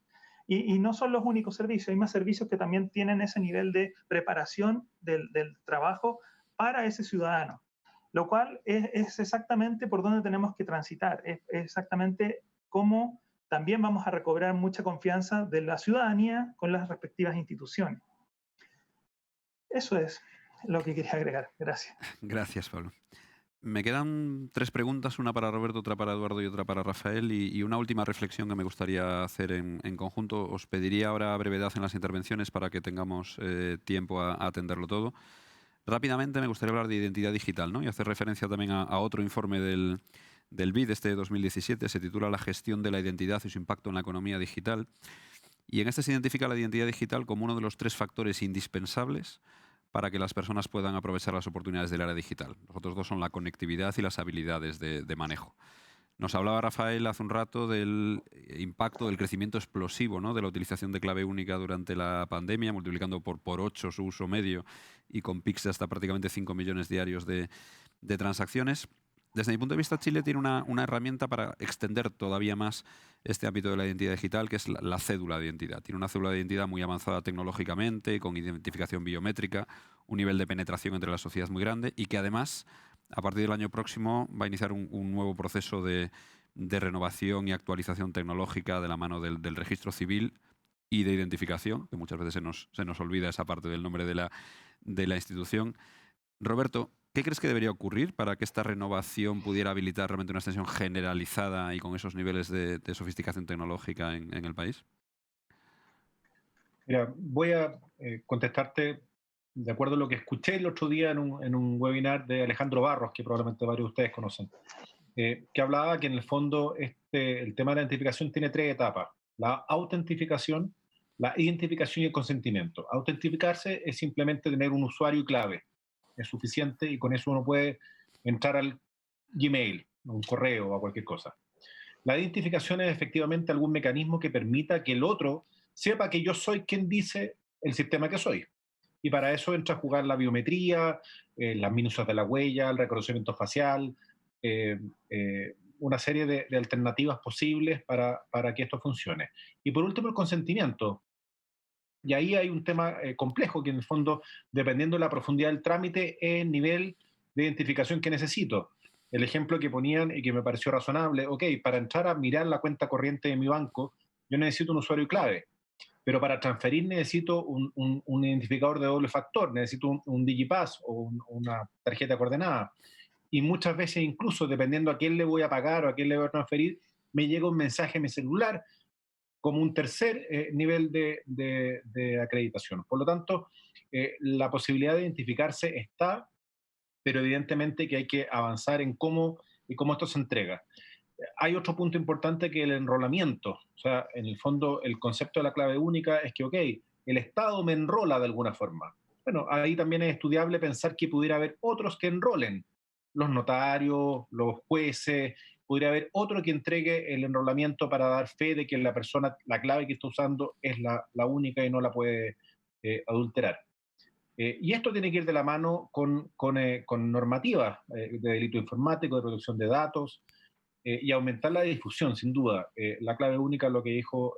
Y no son los únicos servicios, hay más servicios que también tienen ese nivel de preparación del trabajo para ese ciudadano, lo cual es exactamente por donde tenemos que transitar, es exactamente cómo también vamos a recobrar mucha confianza de la ciudadanía con las respectivas instituciones. Eso es lo que quería agregar. Gracias. Gracias, Pablo. Me quedan 3 preguntas, una para Roberto, otra para Eduardo y otra para Rafael, y una última reflexión que me gustaría hacer en conjunto. Os pediría ahora brevedad en las intervenciones para que tengamos tiempo a atenderlo todo. Rápidamente me gustaría hablar de identidad digital, ¿no? Y hacer referencia también a otro informe del BID, este de 2017, se titula La gestión de la identidad y su impacto en la economía digital. Y en este se identifica la identidad digital como uno de los 3 factores indispensables para que las personas puedan aprovechar las oportunidades del área digital. Los otros 2 son la conectividad y las habilidades de manejo. Nos hablaba Rafael hace un rato del impacto del crecimiento explosivo, ¿no?, de la utilización de clave única durante la pandemia, multiplicando por 8 su uso medio y con pics de hasta prácticamente 5 millones diarios de transacciones. Desde mi punto de vista, Chile tiene una herramienta para extender todavía más este ámbito de la identidad digital, que es la cédula de identidad. Tiene una cédula de identidad muy avanzada tecnológicamente, con identificación biométrica, un nivel de penetración entre la sociedad muy grande y que además, a partir del año próximo, va a iniciar un nuevo proceso de de renovación y actualización tecnológica de la mano del registro civil y de identificación, que muchas veces se nos olvida esa parte del nombre de la institución. Roberto, ¿qué crees que debería ocurrir para que esta renovación pudiera habilitar realmente una extensión generalizada y con esos niveles de sofisticación tecnológica en el país? Mira, voy a contestarte de acuerdo a lo que escuché el otro día en un webinar de Alejandro Barros, que probablemente varios de ustedes conocen, que hablaba que en el fondo el tema de la identificación tiene 3 etapas: la autentificación, la identificación y el consentimiento. Autentificarse es simplemente tener un usuario y clave, es suficiente, y con eso uno puede entrar al Gmail, a un correo o a cualquier cosa. La identificación es efectivamente algún mecanismo que permita que el otro sepa que yo soy quien dice el sistema que soy. Y para eso entra a jugar la biometría, las minucias de la huella, el reconocimiento facial, una serie de alternativas posibles para que esto funcione. Y por último, el consentimiento. Y ahí hay un tema complejo, que en el fondo, dependiendo de la profundidad del trámite, es el nivel de identificación que necesito. El ejemplo que ponían y que me pareció razonable: ok, para entrar a mirar la cuenta corriente de mi banco, yo necesito un usuario y clave, pero para transferir necesito un identificador de doble factor, necesito un Digipass o una tarjeta coordenada. Y muchas veces, incluso dependiendo a quién le voy a pagar o a quién le voy a transferir, me llega un mensaje a mi celular como un tercer nivel de acreditación. Por lo tanto, la posibilidad de identificarse está, pero evidentemente que hay que avanzar en cómo esto se entrega. Hay otro punto importante, que el enrolamiento. O sea, en el fondo, el concepto de la clave única es que, ok, el Estado me enrola de alguna forma. Bueno, ahí también es estudiable pensar que pudiera haber otros que enrolen, los notarios, los jueces, podría haber otro que entregue el enrolamiento para dar fe de que la persona, la clave que está usando es la única y no la puede adulterar. Y esto tiene que ir de la mano con normativas de delito informático, de protección de datos, y aumentar la difusión, sin duda. La clave única, lo que dijo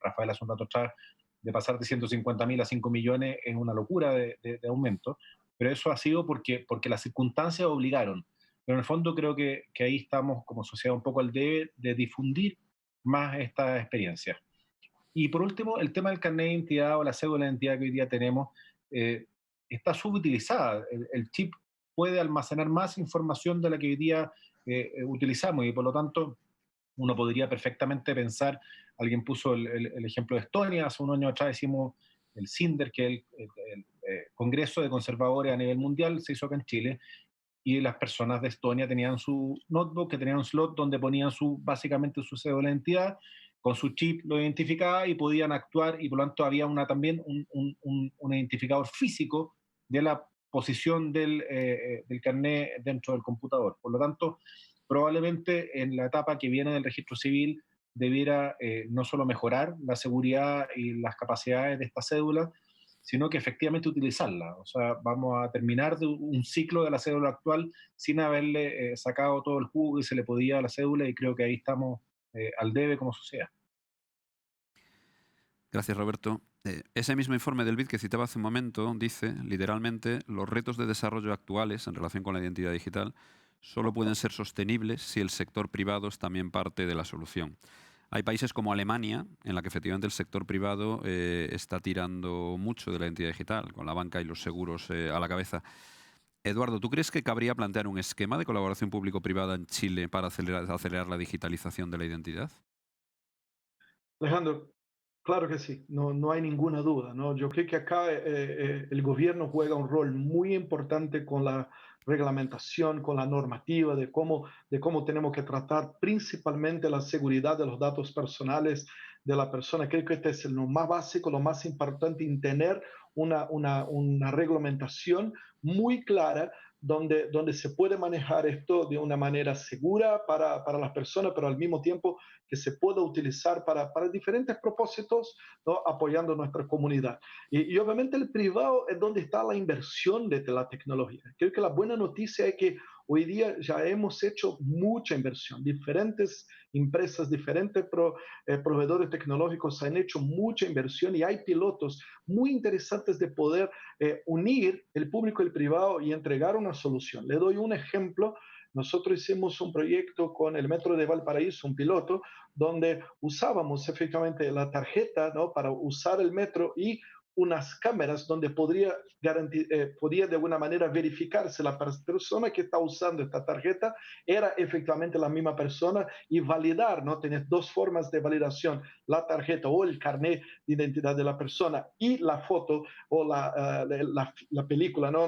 Rafael hace un rato atrás, de pasar de 150.000 a 5 millones, es una locura de aumento, pero eso ha sido porque las circunstancias obligaron. Pero en el fondo creo que ahí estamos como sociedad un poco al debe de difundir más esta experiencia. Y por último, el tema del carnet de identidad o la cédula de identidad que hoy día tenemos está subutilizada. El chip puede almacenar más información de la que hoy día utilizamos, y por lo tanto uno podría perfectamente pensar, alguien puso el ejemplo de Estonia, hace un año atrás hicimos el CINDER, que es el Congreso de Conservadores a nivel mundial, se hizo acá en Chile, y las personas de Estonia tenían su notebook, que tenía un slot donde ponían básicamente su cédula de identidad, con su chip lo identificaba y podían actuar, y por lo tanto había también un identificador físico de la posición del carnet dentro del computador. Por lo tanto, probablemente en la etapa que viene del registro civil debiera no solo mejorar la seguridad y las capacidades de esta cédula, sino que efectivamente utilizarla. O sea, vamos a terminar de un ciclo de la cédula actual sin haberle sacado todo el jugo que se le podía a la cédula, y creo que ahí estamos al debe como sociedad. Gracias, Roberto. Ese mismo informe del BID que citaba hace un momento dice, literalmente, los retos de desarrollo actuales en relación con la identidad digital solo pueden ser sostenibles si el sector privado es también parte de la solución. Hay países como Alemania, en la que efectivamente el sector privado está tirando mucho de la identidad digital, con la banca y los seguros a la cabeza. Eduardo, ¿tú crees que cabría plantear un esquema de colaboración público-privada en Chile para acelerar la digitalización de la identidad? Alejandro, claro que sí, no hay ninguna duda, ¿no? Yo creo que acá el gobierno juega un rol muy importante con la reglamentación, con la normativa de cómo tenemos que tratar principalmente la seguridad de los datos personales de la persona. Creo que este es lo más básico, lo más importante, en tener una reglamentación muy clara donde se puede manejar esto de una manera segura para las personas, pero al mismo tiempo que se pueda utilizar para diferentes propósitos, ¿no? Apoyando nuestra comunidad. Y obviamente el privado es donde está la inversión de la tecnología. Creo que la buena noticia es que hoy día ya hemos hecho mucha inversión. Diferentes empresas, diferentes proveedores tecnológicos han hecho mucha inversión, y hay pilotos muy interesantes de poder unir el público y el privado y entregar una solución. Le doy un ejemplo. nosotros hicimos un proyecto con el Metro de Valparaíso, un piloto, donde usábamos efectivamente la tarjeta, ¿no?, para usar el metro y unas cámaras donde podría de alguna manera verificar si la persona que está usando esta tarjeta era efectivamente la misma persona y validar, ¿no? Tienes dos formas de validación, la tarjeta o el carnet de identidad de la persona y la foto o la película, ¿no?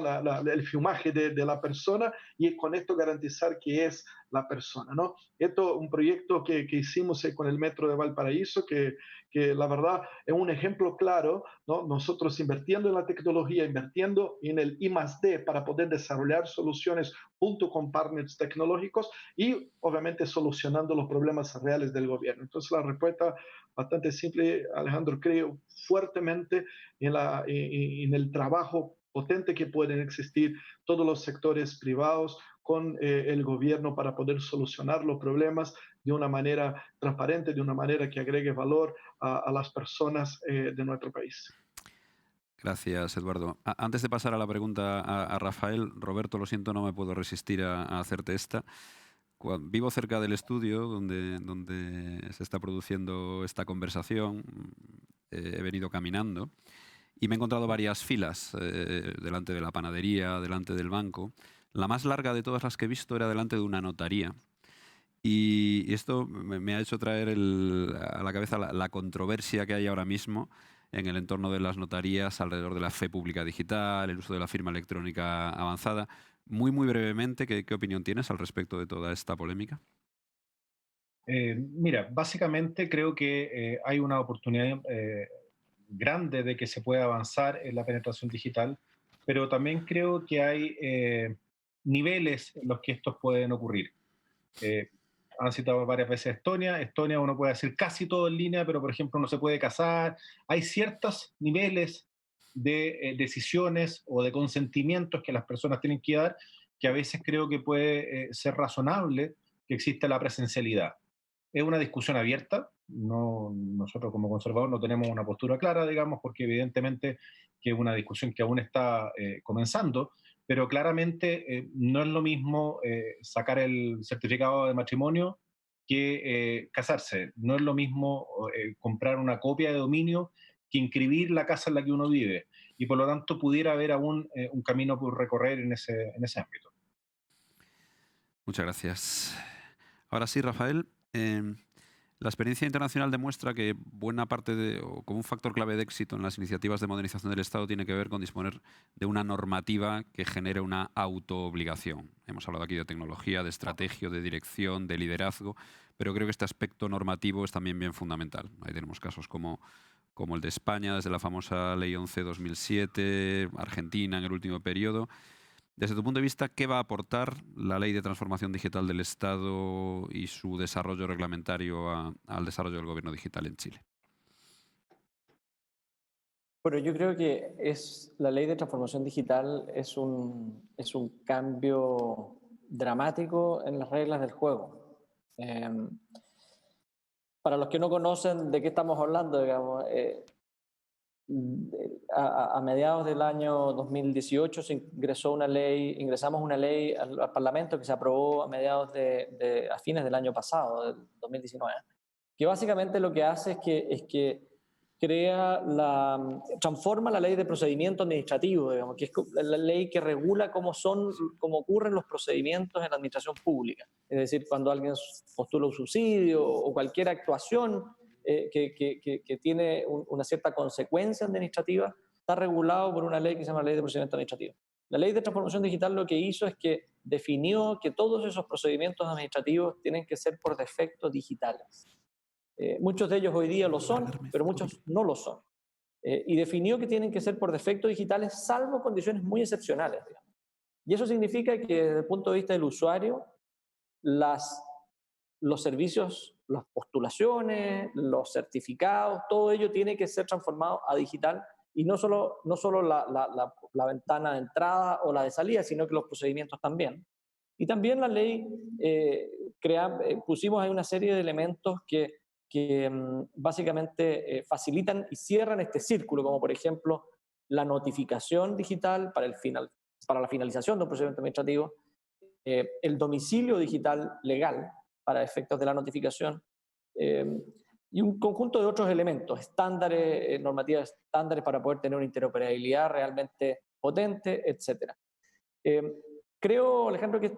El filmaje de la persona, y con esto garantizar que es la persona, ¿no? Esto es un proyecto que hicimos con el Metro de Valparaíso, que la verdad es un ejemplo claro, ¿no? Nosotros invirtiendo en la tecnología, invirtiendo en el I+D para poder desarrollar soluciones junto con partners tecnológicos y obviamente solucionando los problemas reales del gobierno. Entonces la respuesta bastante simple, Alejandro, creo fuertemente en el trabajo potente que pueden existir todos los sectores privados con el gobierno para poder solucionar los problemas de una manera transparente, de una manera que agregue valor a las personas de nuestro país. Gracias, Eduardo. Antes de pasar a la pregunta a Rafael, Roberto, lo siento, no me puedo resistir a hacerte esta. Vivo cerca del estudio donde se está produciendo esta conversación. He venido caminando y me he encontrado varias filas delante de la panadería, delante del banco. La más larga de todas las que he visto era delante de una notaría. Y esto me ha hecho traer a la cabeza la controversia que hay ahora mismo en el entorno de las notarías alrededor de la fe pública digital, el uso de la firma electrónica avanzada. Muy brevemente, ¿qué opinión tienes al respecto de toda esta polémica? Mira, básicamente creo que hay una oportunidad grande de que se pueda avanzar en la penetración digital, pero también creo que hay niveles en los que estos pueden ocurrir. Han citado varias veces Estonia. Estonia uno puede hacer casi todo en línea, pero por ejemplo no se puede casar. Hay ciertos niveles de decisiones o de consentimientos que las personas tienen que dar, que a veces creo que puede ser razonable que exista la presencialidad. Es una discusión abierta. No, nosotros como conservadores no tenemos una postura clara, digamos, porque evidentemente que es una discusión que aún está comenzando, pero claramente no es lo mismo sacar el certificado de matrimonio que casarse. No es lo mismo comprar una copia de dominio que inscribir la casa en la que uno vive. Y por lo tanto pudiera haber aún un camino por recorrer en ese ámbito. Muchas gracias. Ahora sí, Rafael. La experiencia internacional demuestra que buena parte o como un factor clave de éxito en las iniciativas de modernización del Estado tiene que ver con disponer de una normativa que genere una autoobligación. Hemos hablado aquí de tecnología, de estrategia, de dirección, de liderazgo, pero creo que este aspecto normativo es también bien fundamental. Ahí tenemos casos como el de España, desde la famosa Ley 11/2007, Argentina en el último periodo. Desde tu punto de vista, ¿qué va a aportar la Ley de Transformación Digital del Estado y su desarrollo reglamentario al desarrollo del gobierno digital en Chile? Bueno, yo creo que la Ley de Transformación Digital es un cambio dramático en las reglas del juego. Para los que no conocen de qué estamos hablando, digamos, a mediados del año 2018 ingresamos una ley al Parlamento que se aprobó a fines del año pasado, del 2019, que básicamente lo que hace es que transforma la ley de procedimiento administrativo, digamos, que es la ley que regula cómo ocurren los procedimientos en la administración pública. Es decir, cuando alguien postula un subsidio o cualquier actuación que tiene una cierta consecuencia administrativa, está regulado por una ley que se llama Ley de Procedimiento Administrativo. La Ley de Transformación Digital lo que hizo es que definió que todos esos procedimientos administrativos tienen que ser por defecto digitales. Muchos de ellos hoy día lo son, pero muchos no lo son. Y definió que tienen que ser por defecto digitales, salvo condiciones muy excepcionales, digamos. Y eso significa que desde el punto de vista del usuario, los servicios, las postulaciones, los certificados, todo ello tiene que ser transformado a digital, y no solo la ventana de entrada o la de salida, sino que los procedimientos también. Y también la ley, pusimos ahí una serie de elementos que básicamente facilitan y cierran este círculo, como por ejemplo la notificación digital para la finalización de un procedimiento administrativo, el domicilio digital legal para efectos de la notificación, y un conjunto de otros elementos, estándares, normativas estándares para poder tener una interoperabilidad realmente potente, etc. Creo, Alejandro, que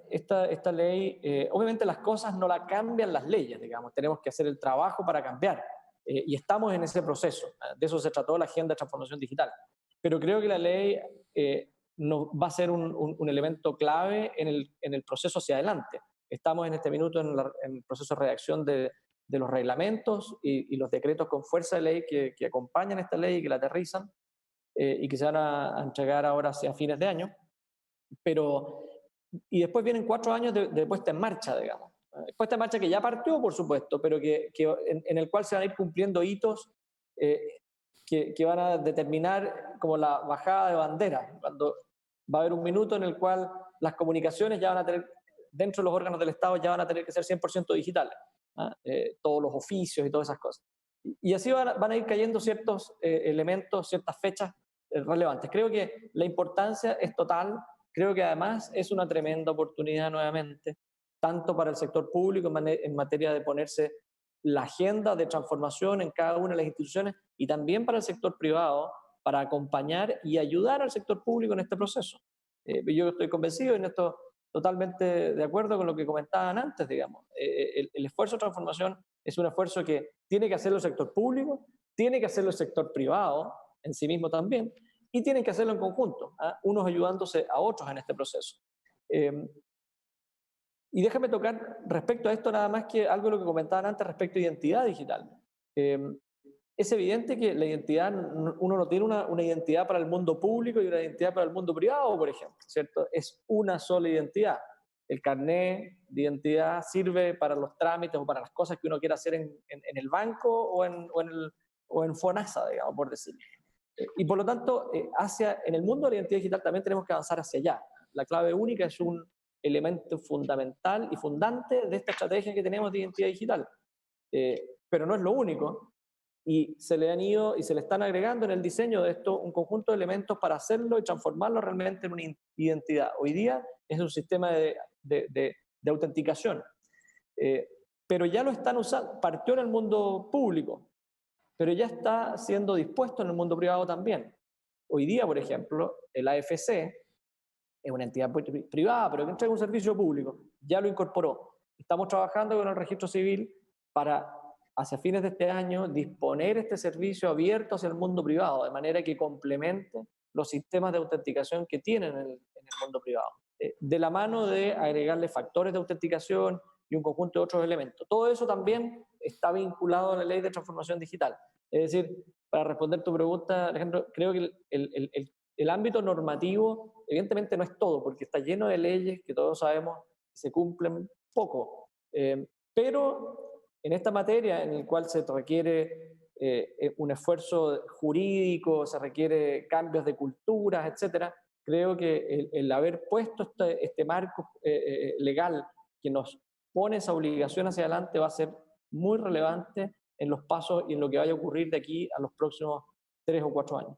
esta ley, obviamente las cosas no la cambian las leyes, digamos, tenemos que hacer el trabajo para cambiar, y estamos en ese proceso. De eso se trató la Agenda de Transformación Digital. Pero creo que la ley va a ser un elemento clave en el proceso hacia adelante. Estamos en este minuto en el proceso de redacción de los reglamentos y los decretos con fuerza de ley que acompañan esta ley y que la aterrizan, y que se van a entregar ahora hacia fines de año. Y después vienen 4 años de puesta en marcha, digamos. Puesta en marcha que ya partió, por supuesto, pero en el cual se van a ir cumpliendo hitos que van a determinar como la bajada de bandera, cuando va a haber un minuto en el cual las comunicaciones ya van a tener, dentro de los órganos del Estado, ya van a tener que ser 100% digitales, todos los oficios y todas esas cosas. Y así van a ir cayendo ciertos elementos, ciertas fechas relevantes. Creo que la importancia es total, creo que además es una tremenda oportunidad nuevamente, tanto para el sector público en materia de ponerse la agenda de transformación en cada una de las instituciones, y también para el sector privado, para acompañar y ayudar al sector público en este proceso. Yo estoy convencido, en esto totalmente de acuerdo con lo que comentaban antes, digamos. El esfuerzo de transformación es un esfuerzo que tiene que hacerlo el sector público, tiene que hacerlo el sector privado en sí mismo también, y tienen que hacerlo en conjunto, unos ayudándose a otros en este proceso. Y déjame tocar respecto a esto nada más que algo de lo que comentaban antes respecto a identidad digital. Es evidente que la identidad, uno no tiene una identidad para el mundo público y una identidad para el mundo privado, por ejemplo, ¿cierto? Es una sola identidad. El carnet de identidad sirve para los trámites o para las cosas que uno quiera hacer en el banco o en FONASA, digamos, por decirlo. Y por lo tanto, en el mundo de la identidad digital también tenemos que avanzar hacia allá. La clave única es un elemento fundamental y fundante de esta estrategia que tenemos de identidad digital. Pero no es lo único, y se le han ido y se le están agregando en el diseño de esto un conjunto de elementos para hacerlo y transformarlo realmente en una identidad. Hoy día es un sistema de autenticación, pero ya lo están usando, partió en el mundo público, pero ya está siendo dispuesto en el mundo privado también. Hoy día, por ejemplo, el AFC es una entidad privada, pero que entrega un servicio público, ya lo incorporó. Estamos trabajando con el registro civil para, hacia fines de este año, disponer este servicio abierto hacia el mundo privado, de manera que complemente los sistemas de autenticación que tienen en el mundo privado, de la mano de agregarle factores de autenticación y un conjunto de otros elementos. Todo eso también está vinculado a la Ley de Transformación Digital. Es decir, para responder tu pregunta, Alejandro, creo que el ámbito normativo evidentemente no es todo, porque está lleno de leyes que todos sabemos que se cumplen poco, pero en esta materia en la cual se requiere un esfuerzo jurídico, se requiere cambios de culturas, etcétera, creo que el haber puesto este marco legal que nos pone esa obligación hacia adelante va a ser muy relevante en los pasos y en lo que vaya a ocurrir de aquí a los próximos 3 o 4 años.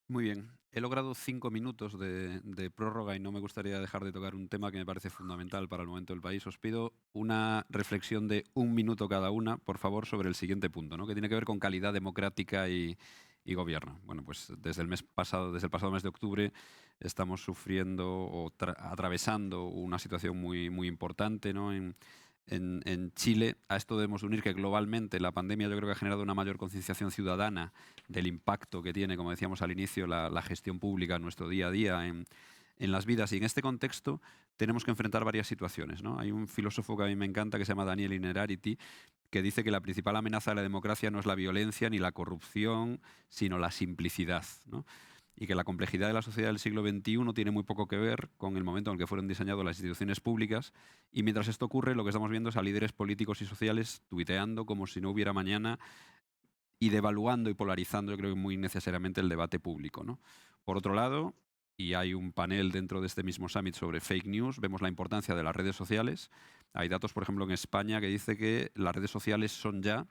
Muy bien. He logrado 5 minutos de prórroga y no me gustaría dejar de tocar un tema que me parece fundamental para el momento del país. Os pido una reflexión de 1 minuto cada una, por favor, sobre el siguiente punto, ¿no? Que tiene que ver con calidad democrática y gobierno. Bueno, pues desde el pasado mes de octubre estamos sufriendo o atravesando una situación muy, muy importante, ¿no? En Chile. A esto debemos unir que globalmente la pandemia yo creo que ha generado una mayor concienciación ciudadana del impacto que tiene, como decíamos al inicio, la gestión pública en nuestro día a día, en las vidas. Y en este contexto tenemos que enfrentar varias situaciones, ¿no? Hay un filósofo que a mí me encanta que se llama Daniel Innerarity, que dice que la principal amenaza de la democracia no es la violencia ni la corrupción, sino la simplicidad, ¿no? Y que la complejidad de la sociedad del siglo XXI tiene muy poco que ver con el momento en el que fueron diseñadas las instituciones públicas, y mientras esto ocurre lo que estamos viendo es a líderes políticos y sociales tuiteando como si no hubiera mañana y devaluando y polarizando, yo creo que muy necesariamente, el debate público, ¿no? Por otro lado, y hay un panel dentro de este mismo summit sobre fake news, vemos la importancia de las redes sociales. Hay datos, por ejemplo, en España que dice que las redes sociales son ya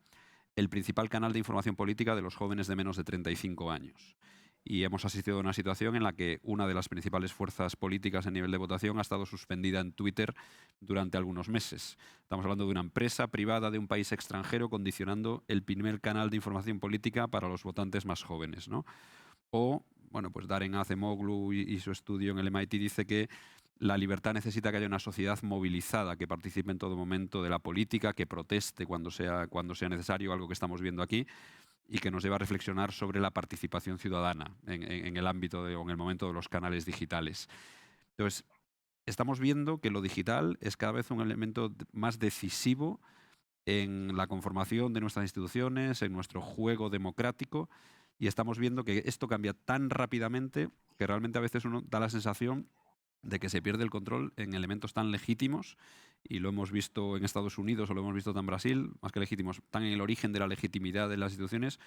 el principal canal de información política de los jóvenes de menos de 35 años. y hemos asistido a una situación en la que una de las principales fuerzas políticas a nivel de votación ha estado suspendida en Twitter durante algunos meses. Estamos hablando de una empresa privada de un país extranjero condicionando el primer canal de información política para los votantes más jóvenes, ¿no? O, bueno, pues Darren Acemoglu y su estudio en el MIT dice que la libertad necesita que haya una sociedad movilizada, que participe en todo momento de la política, que proteste cuando sea necesario, algo que estamos viendo aquí, y que nos lleva a reflexionar sobre la participación ciudadana en el ámbito o en el momento de los canales digitales. Entonces, estamos viendo que lo digital es cada vez un elemento más decisivo en la conformación de nuestras instituciones, en nuestro juego democrático, y estamos viendo que esto cambia tan rápidamente que realmente a veces uno da la sensación de que se pierde el control en elementos tan legítimos, y lo hemos visto en Estados Unidos o lo hemos visto en Brasil, más que legítimos, tan en el origen de la legitimidad de las instituciones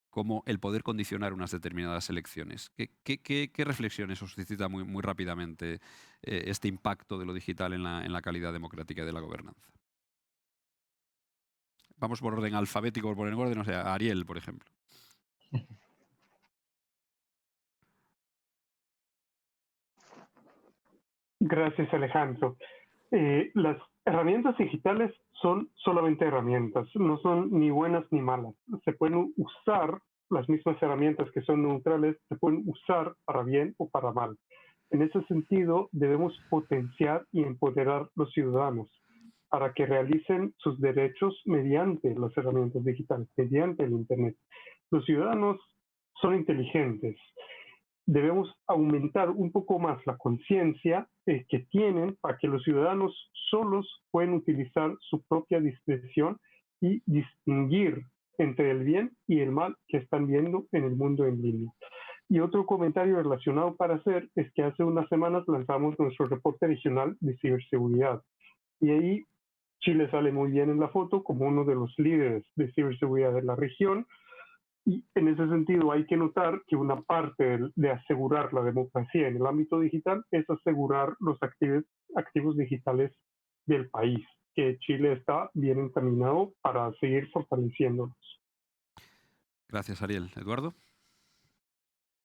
como el poder condicionar unas determinadas elecciones. ¿Qué reflexiones os suscita muy rápidamente este impacto de lo digital en la calidad democrática de la gobernanza? Vamos por orden alfabético, por poner en orden, o sea, Ariel, por ejemplo. Gracias, Alejandro. Las herramientas digitales son solamente herramientas, no son ni buenas ni malas. Se pueden usar, las mismas herramientas que son neutrales, se pueden usar para bien o para mal. En ese sentido, debemos potenciar y empoderar a los ciudadanos para que realicen sus derechos mediante las herramientas digitales, mediante el Internet. Los ciudadanos son inteligentes. Debemos aumentar un poco más la conciencia que tienen para que los ciudadanos solos puedan utilizar su propia discreción y distinguir entre el bien y el mal que están viendo en el mundo en línea. Y otro comentario relacionado para hacer es que hace unas semanas lanzamos nuestro reporte regional de ciberseguridad. Y ahí Chile sale muy bien en la foto como uno de los líderes de ciberseguridad de la región. Y en ese sentido hay que notar que una parte de asegurar la democracia en el ámbito digital es asegurar los activos digitales del país, que Chile está bien encaminado para seguir fortaleciéndolos. Gracias, Ariel. Eduardo.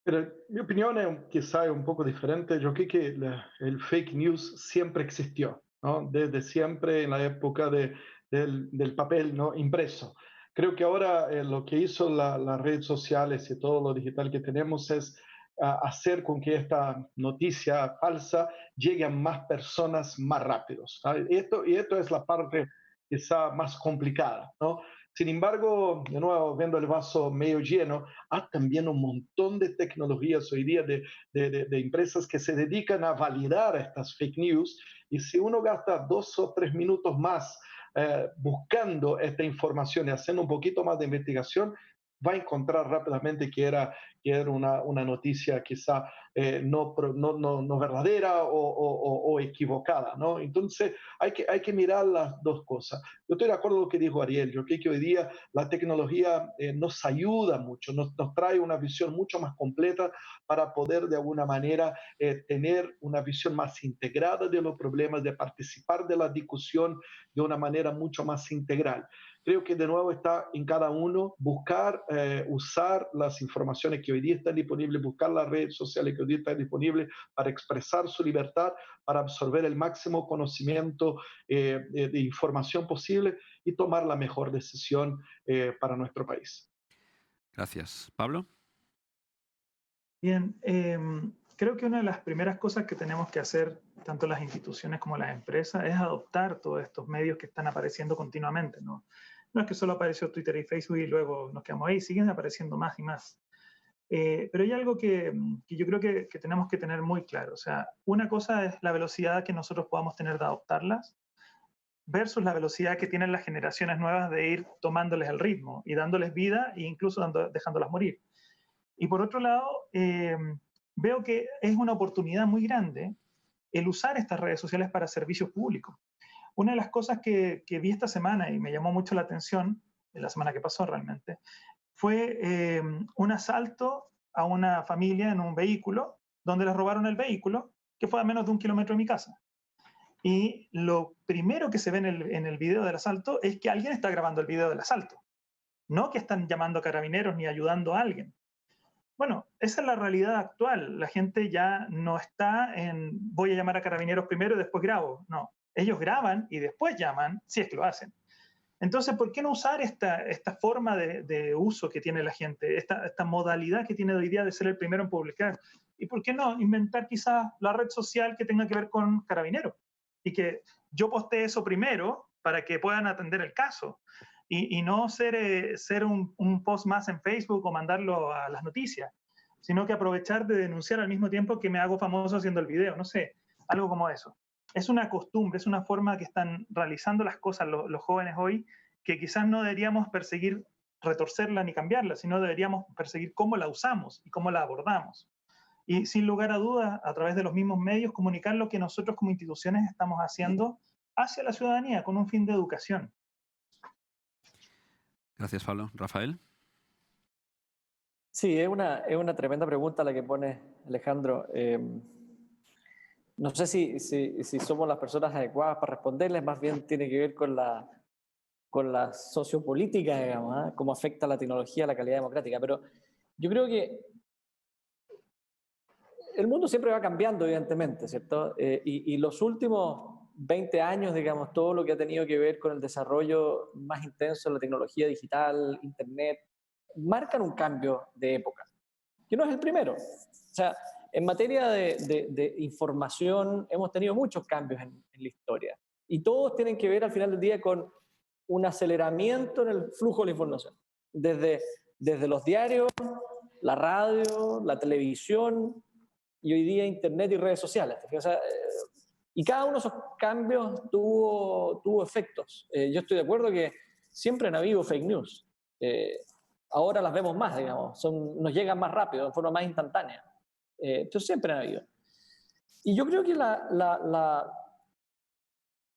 Pero mi opinión es quizá un poco diferente. Yo creo que el fake news siempre existió, ¿no? Desde siempre en la época del papel, ¿no?, impreso. Creo que ahora lo que hizo las redes sociales y todo lo digital que tenemos es hacer con que esta noticia falsa llegue a más personas más rápidos, ¿sabes? Y esto es la parte quizá más complicada, ¿no? Sin embargo, de nuevo, viendo el vaso medio lleno, hay también un montón de tecnologías hoy día de empresas que se dedican a validar estas fake news, y si uno gasta 2 o 3 minutos más buscando esta información y haciendo un poquito más de investigación, va a encontrar rápidamente que era una noticia quizá no verdadera o equivocada, ¿no? Entonces hay que mirar las dos cosas. Yo estoy de acuerdo con lo que dijo Ariel. Yo creo que hoy día la tecnología nos ayuda mucho, nos trae una visión mucho más completa para poder de alguna manera tener una visión más integrada de los problemas, de participar de la discusión de una manera mucho más integral. Creo que de nuevo está en cada uno buscar, usar las informaciones que hoy día están disponibles, buscar las redes sociales que hoy día están disponibles para expresar su libertad, para absorber el máximo conocimiento de información posible y tomar la mejor decisión para nuestro país. Gracias. Pablo. Bien, creo que una de las primeras cosas que tenemos que hacer, tanto las instituciones como las empresas, es adoptar todos estos medios que están apareciendo continuamente, ¿no? No es que solo apareció Twitter y Facebook y luego nos quedamos ahí, siguen apareciendo más y más. Pero hay algo que yo creo que tenemos que tener muy claro. O sea, una cosa es la velocidad que nosotros podamos tener de adoptarlas versus la velocidad que tienen las generaciones nuevas de ir tomándoles el ritmo y dándoles vida e incluso dejándolas morir. Y por otro lado, veo que es una oportunidad muy grande el usar estas redes sociales para servicios públicos. Una de las cosas que vi esta semana y me llamó mucho la atención, en la semana que pasó realmente, fue un asalto a una familia en un vehículo, donde les robaron el vehículo, que fue a menos de 1 kilómetro de mi casa. Y lo primero que se ve en el video del asalto es que alguien está grabando el video del asalto, no que están llamando a carabineros ni ayudando a alguien. Bueno, esa es la realidad actual. La gente ya no está en voy a llamar a carabineros primero y después grabo. No, ellos graban y después llaman, si es que lo hacen. Entonces, ¿por qué no usar esta forma de uso que tiene la gente, esta modalidad que tiene hoy día de ser el primero en publicar? ¿Y por qué no inventar quizás la red social que tenga que ver con carabineros? Y que yo postee eso primero para que puedan atender el caso. Y no ser un post más en Facebook o mandarlo a las noticias, sino que aprovechar de denunciar al mismo tiempo que me hago famoso haciendo el video, no sé, algo como eso. Es una costumbre, es una forma que están realizando las cosas los jóvenes hoy, que quizás no deberíamos perseguir retorcerla ni cambiarla, sino deberíamos perseguir cómo la usamos y cómo la abordamos. Y sin lugar a dudas, a través de los mismos medios, comunicar lo que nosotros como instituciones estamos haciendo hacia la ciudadanía con un fin de educación. Gracias, Pablo. Rafael. Sí, es una tremenda pregunta la que pone Alejandro. No sé si somos las personas adecuadas para responderles, más bien tiene que ver con la sociopolítica, digamos, ¿eh? Cómo afecta la tecnología a la calidad democrática. Pero yo creo que el mundo siempre va cambiando, evidentemente, ¿cierto? Y los últimos 20 años, digamos, todo lo que ha tenido que ver con el desarrollo más intenso de la tecnología digital, Internet, marcan un cambio de época, que no es el primero. O sea, en materia de información hemos tenido muchos cambios en la historia y todos tienen que ver al final del día con un aceleramiento en el flujo de la información. Desde los diarios, la radio, la televisión y hoy día Internet y redes sociales. O sea, y cada uno de esos cambios tuvo efectos. Yo estoy de acuerdo que siempre han habido fake news. Ahora las vemos más, digamos, nos llegan más rápido, de forma más instantánea. Entonces siempre han habido. Y yo creo que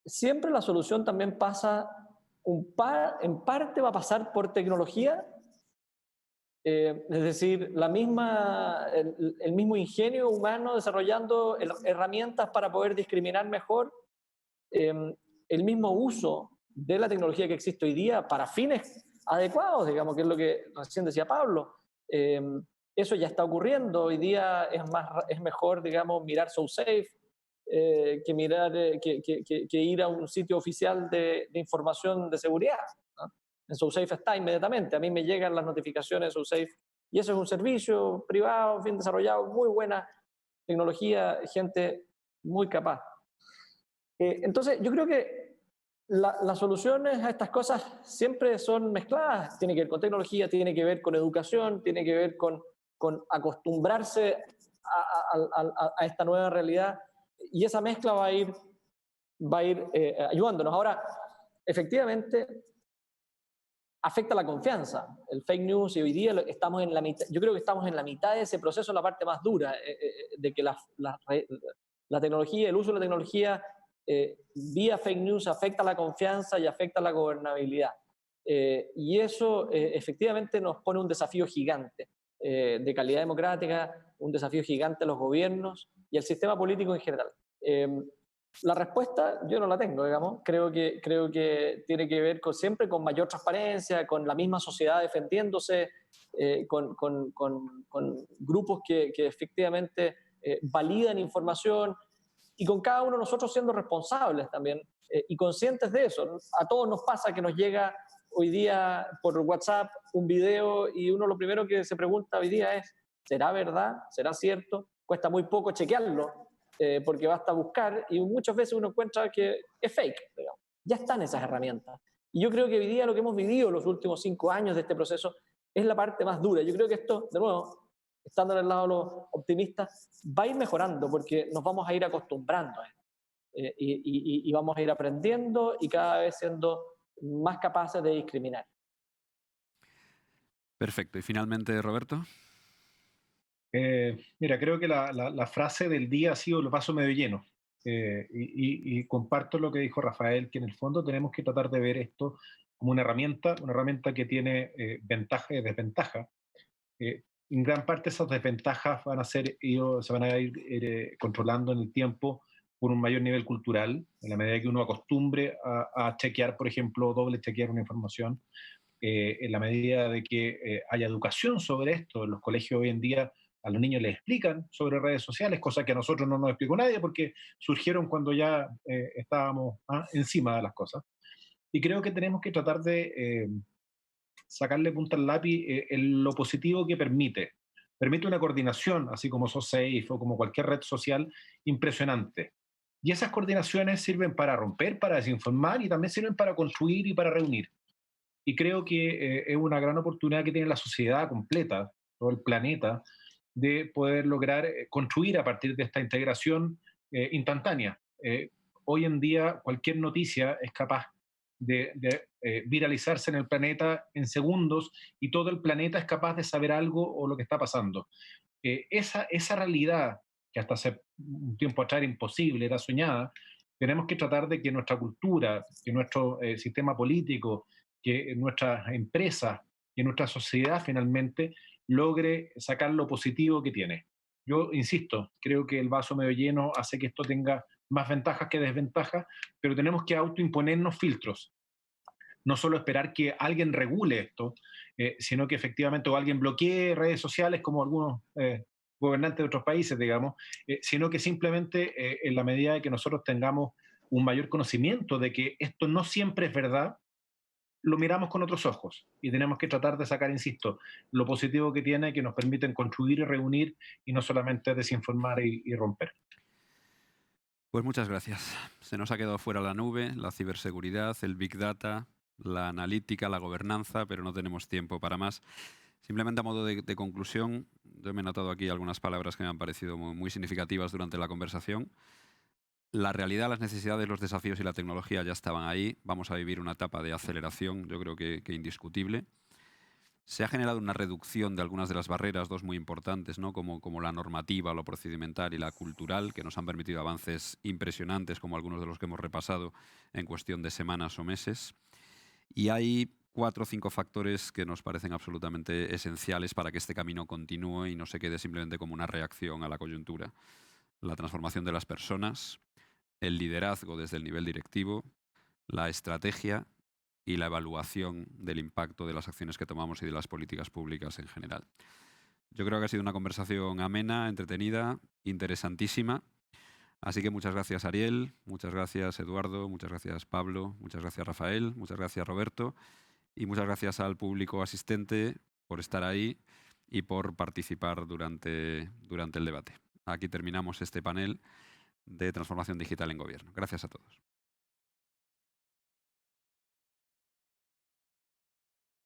siempre la solución también pasa, en parte va a pasar por tecnología, es decir, el mismo ingenio humano desarrollando herramientas para poder discriminar mejor, el mismo uso de la tecnología que existe hoy día para fines adecuados, digamos, que es lo que recién decía Pablo. Eso ya está ocurriendo. Hoy día es mejor, digamos, mirar SoSafe que ir a un sitio oficial de información de seguridad, ¿no? En SoSafe está inmediatamente. A mí me llegan las notificaciones de SoSafe y eso es un servicio privado, bien desarrollado, muy buena tecnología, gente muy capaz. Entonces, yo creo que las soluciones a estas cosas siempre son mezcladas. Tiene que ver con tecnología, tiene que ver con educación, tiene que ver con acostumbrarse a esta nueva realidad, y esa mezcla va a ir ayudándonos. Ahora, efectivamente, afecta la confianza. El fake news, y hoy día estamos en la mitad, yo creo que estamos en la mitad de ese proceso, la parte más dura, de que la tecnología, el uso de la tecnología vía fake news afecta la confianza y afecta la gobernabilidad. Y eso efectivamente nos pone un desafío gigante de calidad democrática, un desafío gigante a los gobiernos y al sistema político en general. La respuesta yo no la tengo, digamos. Creo que tiene que ver siempre con mayor transparencia, con la misma sociedad defendiéndose, con grupos que efectivamente validan información, y con cada uno de nosotros siendo responsables también y conscientes de eso. A todos nos pasa que nos llega hoy día por WhatsApp un video y uno lo primero que se pregunta hoy día es, ¿será verdad? ¿Será cierto? Cuesta muy poco chequearlo porque basta buscar y muchas veces uno encuentra que es fake, digamos. Ya están esas herramientas. Y yo creo que hoy día lo que hemos vivido los últimos 5 años de este proceso es la parte más dura. Yo creo que esto, de nuevo, estando en el lado de los optimistas, va a ir mejorando porque nos vamos a ir acostumbrando y vamos a ir aprendiendo y cada vez siendo más capaces de discriminar. Perfecto. Y finalmente, Roberto. Mira, creo que la frase del día ha sido lo paso medio lleno. Y comparto lo que dijo Rafael, que en el fondo tenemos que tratar de ver esto como una herramienta que tiene ventaja y desventaja. En gran parte esas desventajas se van a ir controlando en el tiempo por un mayor nivel cultural, en la medida que uno acostumbre a chequear, por ejemplo, doble chequear una información. en la medida de que haya educación sobre esto. En los colegios hoy en día a los niños les explican sobre redes sociales, cosa que a nosotros no nos explicó nadie porque surgieron cuando ya estábamos encima de las cosas. Y creo que tenemos que tratar de sacarle punta al lápiz en lo positivo que permite. Permite una coordinación, así como SoSafe o como cualquier red social, impresionante. Y esas coordinaciones sirven para romper, para desinformar y también sirven para construir y para reunir. Y creo que es una gran oportunidad que tiene la sociedad completa, todo el planeta, de poder lograr construir a partir de esta integración instantánea. Hoy en día cualquier noticia es capaz de viralizarse en el planeta en segundos y todo el planeta es capaz de saber algo o lo que está pasando. Esa realidad que hasta hace un tiempo atrás era imposible, era soñada, tenemos que tratar de que nuestra cultura, que nuestro sistema político, que nuestras empresas, que nuestra sociedad finalmente logre sacar lo positivo que tiene. Yo insisto, creo que el vaso medio lleno hace que esto tenga más ventajas que desventajas, pero tenemos que autoimponernos filtros. No solo esperar que alguien regule esto, sino que efectivamente o alguien bloquee redes sociales como algunos gobernantes de otros países, digamos, sino que simplemente en la medida de que nosotros tengamos un mayor conocimiento de que esto no siempre es verdad, lo miramos con otros ojos y tenemos que tratar de sacar, insisto, lo positivo que tiene, que nos permiten construir y reunir y no solamente desinformar y romper. Pues muchas gracias. Se nos ha quedado fuera la nube, la ciberseguridad, el Big Data, la analítica, la gobernanza, pero no tenemos tiempo para más. Simplemente a modo de conclusión, yo me he notado aquí algunas palabras que me han parecido muy significativas durante la conversación. La realidad, las necesidades, los desafíos y la tecnología ya estaban ahí. Vamos a vivir una etapa de aceleración, yo creo que indiscutible. Se ha generado una reducción de algunas de las barreras, dos muy importantes, ¿no? como la normativa, lo procedimental y la cultural, que nos han permitido avances impresionantes, como algunos de los que hemos repasado en cuestión de semanas o meses. Y hay 4 o 5 factores que nos parecen absolutamente esenciales para que este camino continúe y no se quede simplemente como una reacción a la coyuntura. La transformación de las personas, el liderazgo desde el nivel directivo, la estrategia y la evaluación del impacto de las acciones que tomamos y de las políticas públicas en general. Yo creo que ha sido una conversación amena, entretenida, interesantísima. Así que muchas gracias, Ariel, muchas gracias, Eduardo, muchas gracias, Pablo, muchas gracias, Rafael, muchas gracias, Roberto, y muchas gracias al público asistente por estar ahí y por participar durante el debate. Aquí terminamos este panel de transformación digital en gobierno. Gracias a todos.